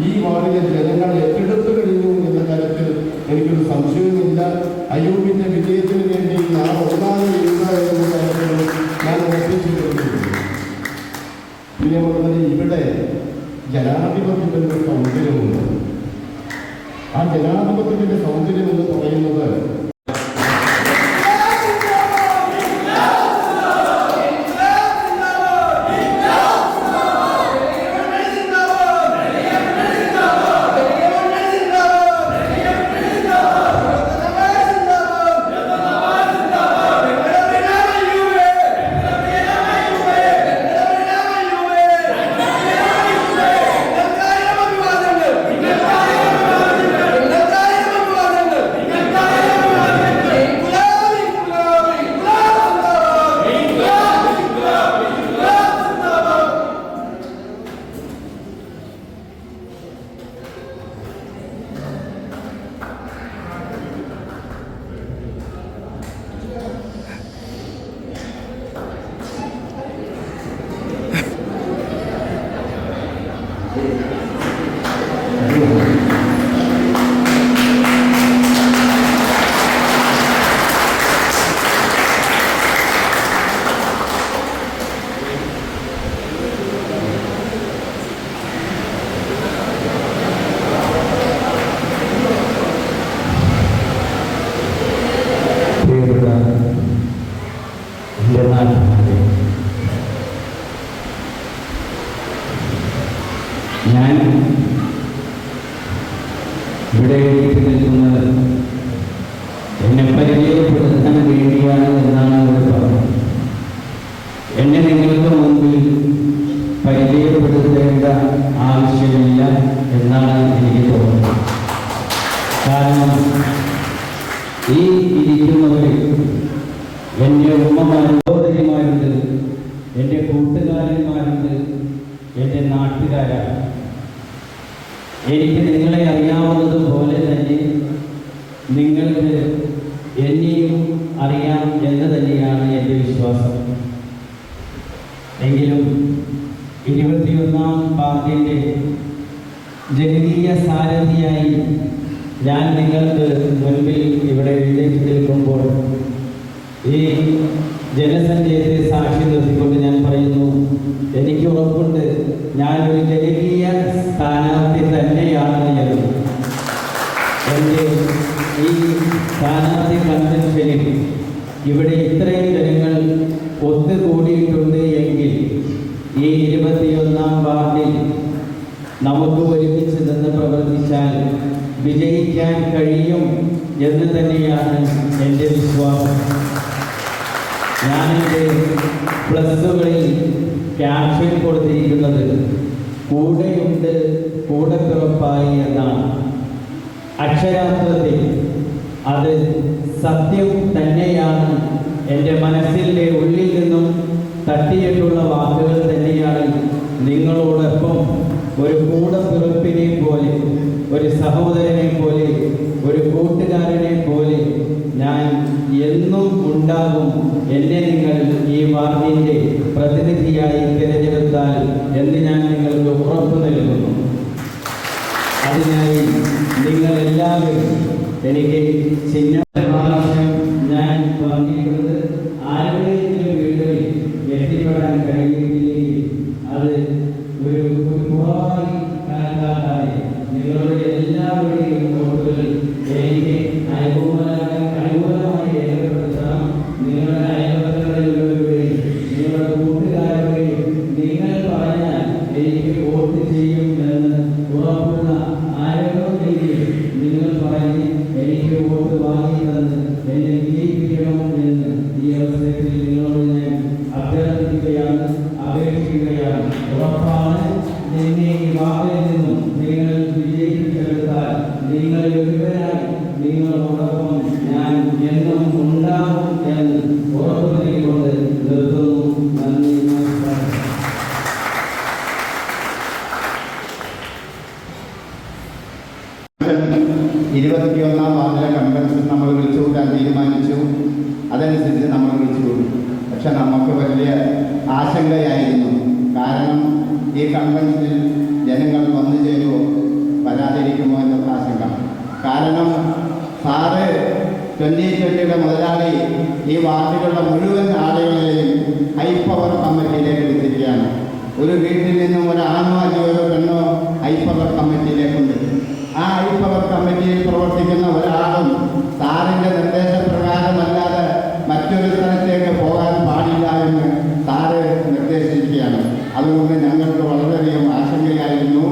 ഈ വാർഡിലെ ജനങ്ങൾ ഏറ്റെടുത്തു കഴിഞ്ഞു എന്ന കാര്യത്തിൽ എനിക്കൊരു സംശയവുമില്ല. അയ്യൂബിന്റെ വിജയത്തിന് വേണ്ടി ഞാൻ ഒന്നാമതില്ല എന്ന കാര്യത്തിൽ ഞാൻ ഉറപ്പിച്ചു കഴിഞ്ഞിട്ടുണ്ട്. പ്രിയമുള്ളവരെ, ഇവിടെ ജനാധിപത്യത്തിൻ്റെ സൗന്ദര്യമുണ്ട്. ആ ജനാധിപത്യത്തിന്റെ സൗന്ദര്യം എന്ന് പറയുന്നത് ഞാൻ ഇവിടെ എത്തി നിൽക്കുന്നത് എന്നെ പരിചയപ്പെടുത്താൻ വേണ്ടിയാണ് എന്നാണ് ഇവിടെ പറഞ്ഞത്. എന്നെ നിങ്ങൾക്ക് മുമ്പിൽ പരിചയപ്പെടുത്തേണ്ട ആവശ്യമില്ല എന്നാണ് എനിക്ക് തോന്നുന്നത്. കാരണം ഈ ഇരിക്കുന്നവരിൽ എൻ്റെ ഉമ്മമാരും സഹോദരിമാരുണ്ട്, എൻ്റെ കൂട്ടുകാരന്മാരുണ്ട്, എൻ്റെ നാട്ടുകാരാണ്. എനിക്ക് നിങ്ങളെ അറിയാവുന്നതുപോലെ തന്നെ നിങ്ങൾക്ക് എന്നെയും അറിയാം എന്ന് തന്നെയാണ് എൻ്റെ വിശ്വാസം. എങ്കിലും 21ാം പാർട്ടിൻ്റെ ജനകീയ സാരഥിയായി ഞാൻ നിങ്ങൾക്ക് മുൻപിൽ ഇവിടെ എഴുന്നേറ്റ് നിൽക്കുമ്പോൾ ഈ ജനസംഖ്യത്തെ സാക്ഷി നിർത്തിക്കൊണ്ട് ഞാൻ പറയുന്നു, എനിക്ക് ഉറപ്പുണ്ട് ഞാനൊരു ജനകീയ സ്ഥാനാർത്ഥി തന്നെയാണ് എന്ന്. എൻ്റെ ഈ സ്ഥാനാർത്ഥി കൺവെൻഷനിൽ ഇവിടെ ഇത്രയും ജനങ്ങൾ ഒത്തുകൂടിയിട്ടുണ്ട് എങ്കിൽ ഈ 21ാം വാർഡിൽ നമുക്ക് ഒരുമിച്ച് നിന്ന് പ്രവർത്തിച്ചാൽ വിജയിക്കാൻ കഴിയും എന്ന് തന്നെയാണ് എൻ്റെ വിശ്വാസം. ഞാനെൻ്റെ പ്ലസ്സുകളിൽ ക്യാപ്ഷൻ കൊടുത്തിരിക്കുന്നത് കൂടെയുണ്ട് കൂടപ്പിറപ്പായി എന്നാണ്. അക്ഷരാർത്ഥത്തിൽ അത് സത്യം തന്നെയാണ്. എൻ്റെ മനസ്സിൻ്റെ ഉള്ളിൽ നിന്നും തട്ടിയിട്ടുള്ള വാക്കുകൾ തന്നെയാണ്. നിങ്ങളോടൊപ്പം ഒരു കൂടപ്പിറപ്പിനെ പോലെ, ഒരു സഹോദരനെ പോലെ, ഒരു കൂട്ടുകാരനെ പോലെ ഞാൻ എന്നും ഉണ്ടാകും. എന്നെ നിങ്ങൾ ഈ വാർഡിൻ്റെ പ്രതിനിധിയായി തിരഞ്ഞെടുത്താൽ എന്ന് ഞാൻ നിങ്ങൾക്ക് ഉറപ്പ് നൽകുന്നു. അതിനായി നിങ്ങളെല്ലാവരും എനിക്ക് ചിഹ്നം ഞാൻ പറഞ്ഞിരിക്കുന്നത് ആരുടെയെങ്കിലും വീടുകളിൽ എത്തിപ്പെടാൻ കഴിയുന്നില്ലെങ്കിൽ അത് ഒരു കുറവായി കണക്കാക്കാതെ നിങ്ങളുടെ എല്ലാവരുടെയും വോട്ടുകൾ എനിക്ക് അനുകൂലമായി രേഖപ്പെടുത്തണം. നിങ്ങളുടെ അയൽപക്കങ്ങളിലുള്ളവരുടെയും നിങ്ങളുടെ കൂട്ടുകാരുടെയും നിങ്ങൾ പറഞ്ഞാൽ എനിക്ക് വോട്ട് ചെയ്യും എന്ന് ഉറപ്പുള്ള ആരോഗ്യമെങ്കിൽ നിങ്ങൾ പറഞ്ഞ് എനിക്ക് വോട്ട് വാങ്ങി തന്ന് എന്നെ വിജയിപ്പിക്കണം എന്ന് ഈ അവസരത്തിൽ നിങ്ങളോട് ഞാൻ അഭ്യർത്ഥിക്കുകയാണ്, അപേക്ഷിക്കുകയാണ്. ഉറപ്പാണ്, എന്നെ ഈ വാർഡിൽ നിന്നും നിങ്ങൾ വിജയിപ്പിച്ചെടുത്താൽ നിങ്ങൾ ഒരുവരായി നിങ്ങളോടൊപ്പം ഞാൻ എന്നും ഉണ്ടാകും എന്ന് ഉറപ്പ് നൽകിക്കൊണ്ട് നിർത്തുന്നു. നന്ദി, നമസ്കാരം. 21ാം വാർഡിലെ കൺവെൻഷൻ നമ്മൾ വിളിച്ചുകൂട്ടാൻ തീരുമാനിച്ചു. അതനുസരിച്ച് നമ്മൾ വിളിച്ചുകൂടി. പക്ഷെ നമുക്ക് വലിയ ആശങ്കയായിരുന്നു. കാരണം ഈ കൺവെൻഷനിൽ ജനങ്ങൾ വന്നു ചേരുമോ വരാതിരിക്കുമോ എന്നുള്ള ആശങ്ക. കാരണം സാറ് 2020 മുതലാളി ഈ വാർഡിലുള്ള മുഴുവൻ ആളുകളെയും ഹൈ പവർ കമ്മിറ്റിയിലേക്ക് എടുത്തിരിക്കുകയാണ്. ഒരു വീട്ടിൽ നിന്നും ഒരു ആണോ അല്ലയോ ഒരു പെണ്ണോ ഹൈ പവർ കമ്മിറ്റിയിലേക്കുണ്ട്. ആ ഹൈ പവർ കമ്മിറ്റിയിൽ പ്രവർത്തിക്കുന്ന ഒരാളും സാറിൻ്റെ നിർദ്ദേശപ്രകാരമല്ലാതെ മറ്റൊരു സ്ഥലത്തേക്ക് പോകാൻ പാടില്ല എന്ന് സാറ് നിർദ്ദേശിക്കുകയാണ്. അതുകൊണ്ട് ഞങ്ങൾക്ക് വളരെയധികം ആശങ്കയായിരുന്നു.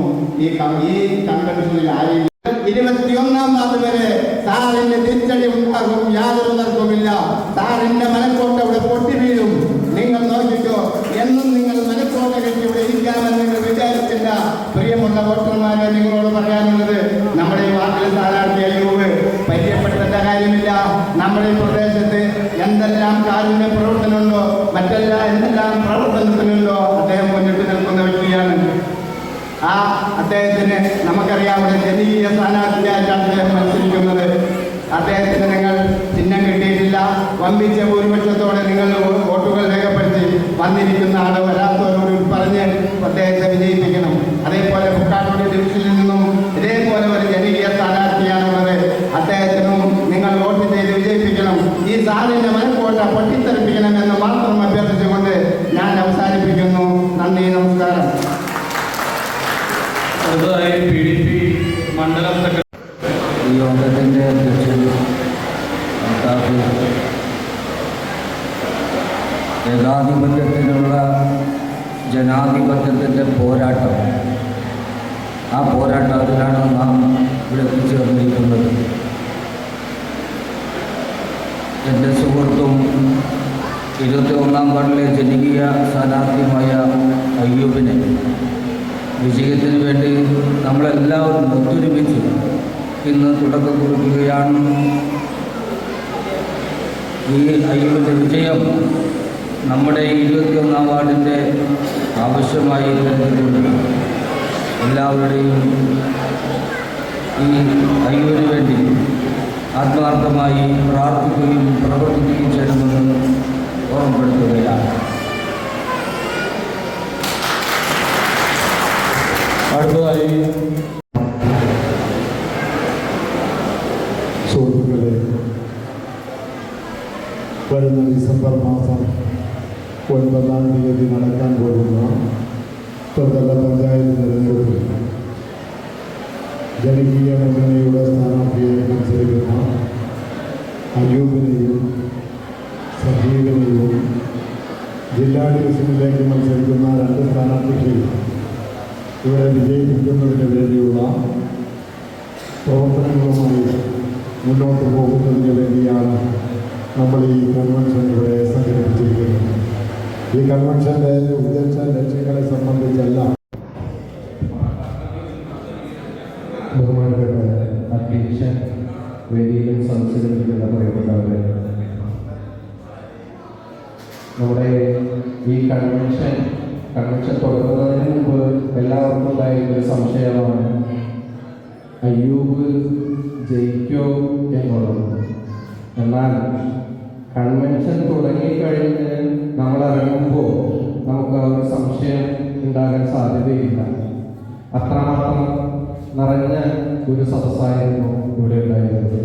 ഈ കൺവെൻഷനിൽ ആരെയും 21ാം വാർഡ് വരെ സാറിന്റെ തിരിച്ചടി ഉണ്ടാകും, യാതൊരു തർക്കവുമില്ല. സാറിന്റെ മനക്കോട്ട ഇവിടെ പൊട്ടി വീഴും. നിങ്ങൾ നോക്കിക്കോ, എന്നും നിങ്ങൾ മനക്കോട്ട കെട്ടി ഇവിടെ ഇരിക്കാമെന്ന് നിങ്ങൾ വിചാരിച്ചില്ല. പ്രിയമുള്ള വോട്ടർമാരെ, നിങ്ങളോട് പറയാനുള്ളത്, നമ്മുടെ ഈ വാർഡിലെ സ്ഥാനാർത്ഥി അയ്യൂബ് പരിചയപ്പെടുത്തേണ്ട കാര്യമില്ല. നമ്മുടെ ഈ പ്രദേശത്ത് എന്തെല്ലാം കാരുണ്യ പ്രവർത്തനമുണ്ടോ, എന്തെല്ലാം പ്രവർത്തനത്തിനുണ്ടോ അദ്ദേഹം മുന്നിട്ട് നിൽക്കുന്ന വ്യക്തിയാണ്. ആ അദ്ദേഹത്തിന് നമുക്കറിയാം, ഇവിടെ ജനകീയ സ്ഥാനാർത്ഥിയായിട്ടാണ് അദ്ദേഹം മത്സരിക്കുന്നത്. അദ്ദേഹത്തിന് നിങ്ങൾ ചിഹ്നം കിട്ടിയിട്ടില്ല. വമ്പിച്ച ഭൂരിപക്ഷത്തോടെ നിങ്ങൾ വോട്ടുകൾ രേഖപ്പെടുത്തി വന്നിരിക്കുന്ന ആള് വരാത്തവരോട് പറഞ്ഞ് അദ്ദേഹത്തെ വിജയിപ്പിക്കണം. അതേപോലെ അടുത്തതായി PDP മണ്ഡലം സെക്രട്ടറി. ഈ യോഗത്തിൻ്റെ അധ്യക്ഷൻ ഏകാധിപത്യത്തിനുള്ള ജനാധിപത്യത്തിൻ്റെ പോരാട്ടം, ആ പോരാട്ടത്തിലാണ് നാം ഇവിടെ എത്തിച്ചേർന്നിരിക്കുന്നത്. എൻ്റെ സുഹൃത്തും 21-ാം വാർഡിലെ ജനകീയ സ്ഥാനാർത്ഥിയുമായ അയ്യൂബിനെ വിജയത്തിന് വേണ്ടി നമ്മളെല്ലാവരും ഒത്തൊരുമിച്ച് ഇന്ന് തുടക്കം കുറിക്കുകയാണ്. ഈ അയ്യൂബിൻ്റെ വിജയം നമ്മുടെ 21-ാം വാർഡിൻ്റെ ആവശ്യമായി കരുതിയിട്ടുണ്ട്. എല്ലാവരുടെയും ഈ അയ്യൂബിന് വേണ്ടി ആത്മാർത്ഥമായി പ്രാർത്ഥിക്കുകയും പ്രവർത്തിക്കുകയും ചെയ്യണമെന്ന് ഓർമ്മപ്പെടുത്തുകയാണ്. അടുത്തതായി സുഹൃത്തുക്കളെ, വരുന്ന ഡിസംബർ മാസം 9-ാം തീയതി നടക്കാൻ പോകുന്ന ത്രിതല പഞ്ചായത്ത് തിരഞ്ഞെടുപ്പിൽ ജനകീയ മുന്നണിയുടെ സ്ഥാനാർത്ഥിയെ മത്സരിക്കുന്ന അയ്യൂബിനെയും സജീവിനെയും ജില്ലാ ഡിവിഷനിലേക്ക് മത്സരിക്കുന്ന 2 സ്ഥാനാർത്ഥികളെയും ഇവരെ വിജയിപ്പിക്കുന്നതിന് വേണ്ടിയുള്ള പ്രവർത്തനങ്ങളുമായി മുന്നോട്ട് പോകുന്നതിന് വേണ്ടിയാണ് നമ്മൾ ഈ കൺവെൻഷൻ ഇവിടെ സംഘടിപ്പിച്ചിരിക്കുന്നത്. ഈ കൺവെൻഷൻ്റെ ഉദ്ദേശ ലക്ഷ്യങ്ങളെ സംബന്ധിച്ചല്ല ബഹുമാനപ്പെട്ട അധ്യക്ഷൻ, വേദിയിലും സംസാരിക്കുന്ന പറയപ്പെട്ടവരെ, നമ്മുടെ ഈ കൺവെൻഷൻ തുടങ്ങുന്നതിന് മുമ്പ് എല്ലാവർക്കും ഉണ്ടായിരുന്നൊരു സംശയമാണ് അയ്യൂബ് ജയിക്കോ എന്നുള്ളത്. എന്നാൽ കൺവെൻഷൻ തുടങ്ങിക്കഴിഞ്ഞ് നമ്മൾ ഇറങ്ങുമ്പോൾ നമുക്ക് ആ ഒരു സംശയം ഉണ്ടാകാൻ സാധ്യതയില്ല. അത്രമാത്രം നിറഞ്ഞ ഒരു സദസ്സായിരുന്നു ഇവിടെ ഉണ്ടായിരുന്നത്.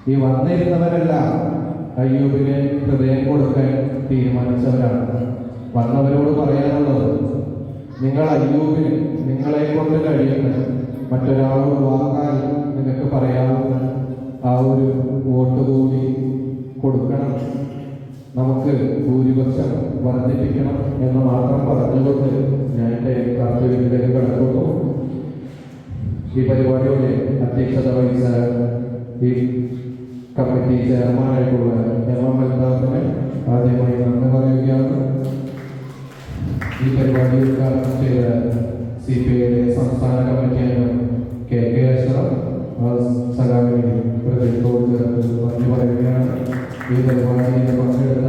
ഈ വന്നിരുന്നവരെല്ലാം അയ്യൂബിന് ഹൃദയം കൊടുക്കാൻ തീരുമാനിച്ചവരാണ്. വന്നവരോട് പറയാനുള്ളത്, നിങ്ങൾ അയ്യൂബിന് നിങ്ങളെ കൊണ്ട് കഴിയുന്ന മറ്റൊരാളോട് വാക്കാൽ നിങ്ങൾക്ക് പറയാവുന്ന ആ ഒരു വോട്ട് കൂടി കൊടുക്കണം, നമുക്ക് ഭൂരിപക്ഷം വർദ്ധിപ്പിക്കണം എന്ന് മാത്രം പറഞ്ഞുകൊണ്ട് ഞാൻ എൻ്റെ കർത്തവ്യത്തിലേക്ക് കടക്കുന്നു. ഈ പരിപാടിയുടെ അധ്യക്ഷത വഹിച്ച ഈ കമ്മിറ്റി ചെയർമാനായിട്ടുള്ള MM അൽതാഫിനെ ആദ്യമായി നന്ദി പറയുകയാണ്. ഈ പരിപാടി ഉദ്ഘാടനം ചെയ്ത CPIയുടെ സംസ്ഥാന കമ്മിറ്റി അംഗം KK അഷ്റഫ് സഖാവിനെ ഹൃദയത്തോട് ചേർത്ത് നന്ദി പറയുകയാണ്. ഈ പരിപാടിയിൽ പങ്കെടുത്ത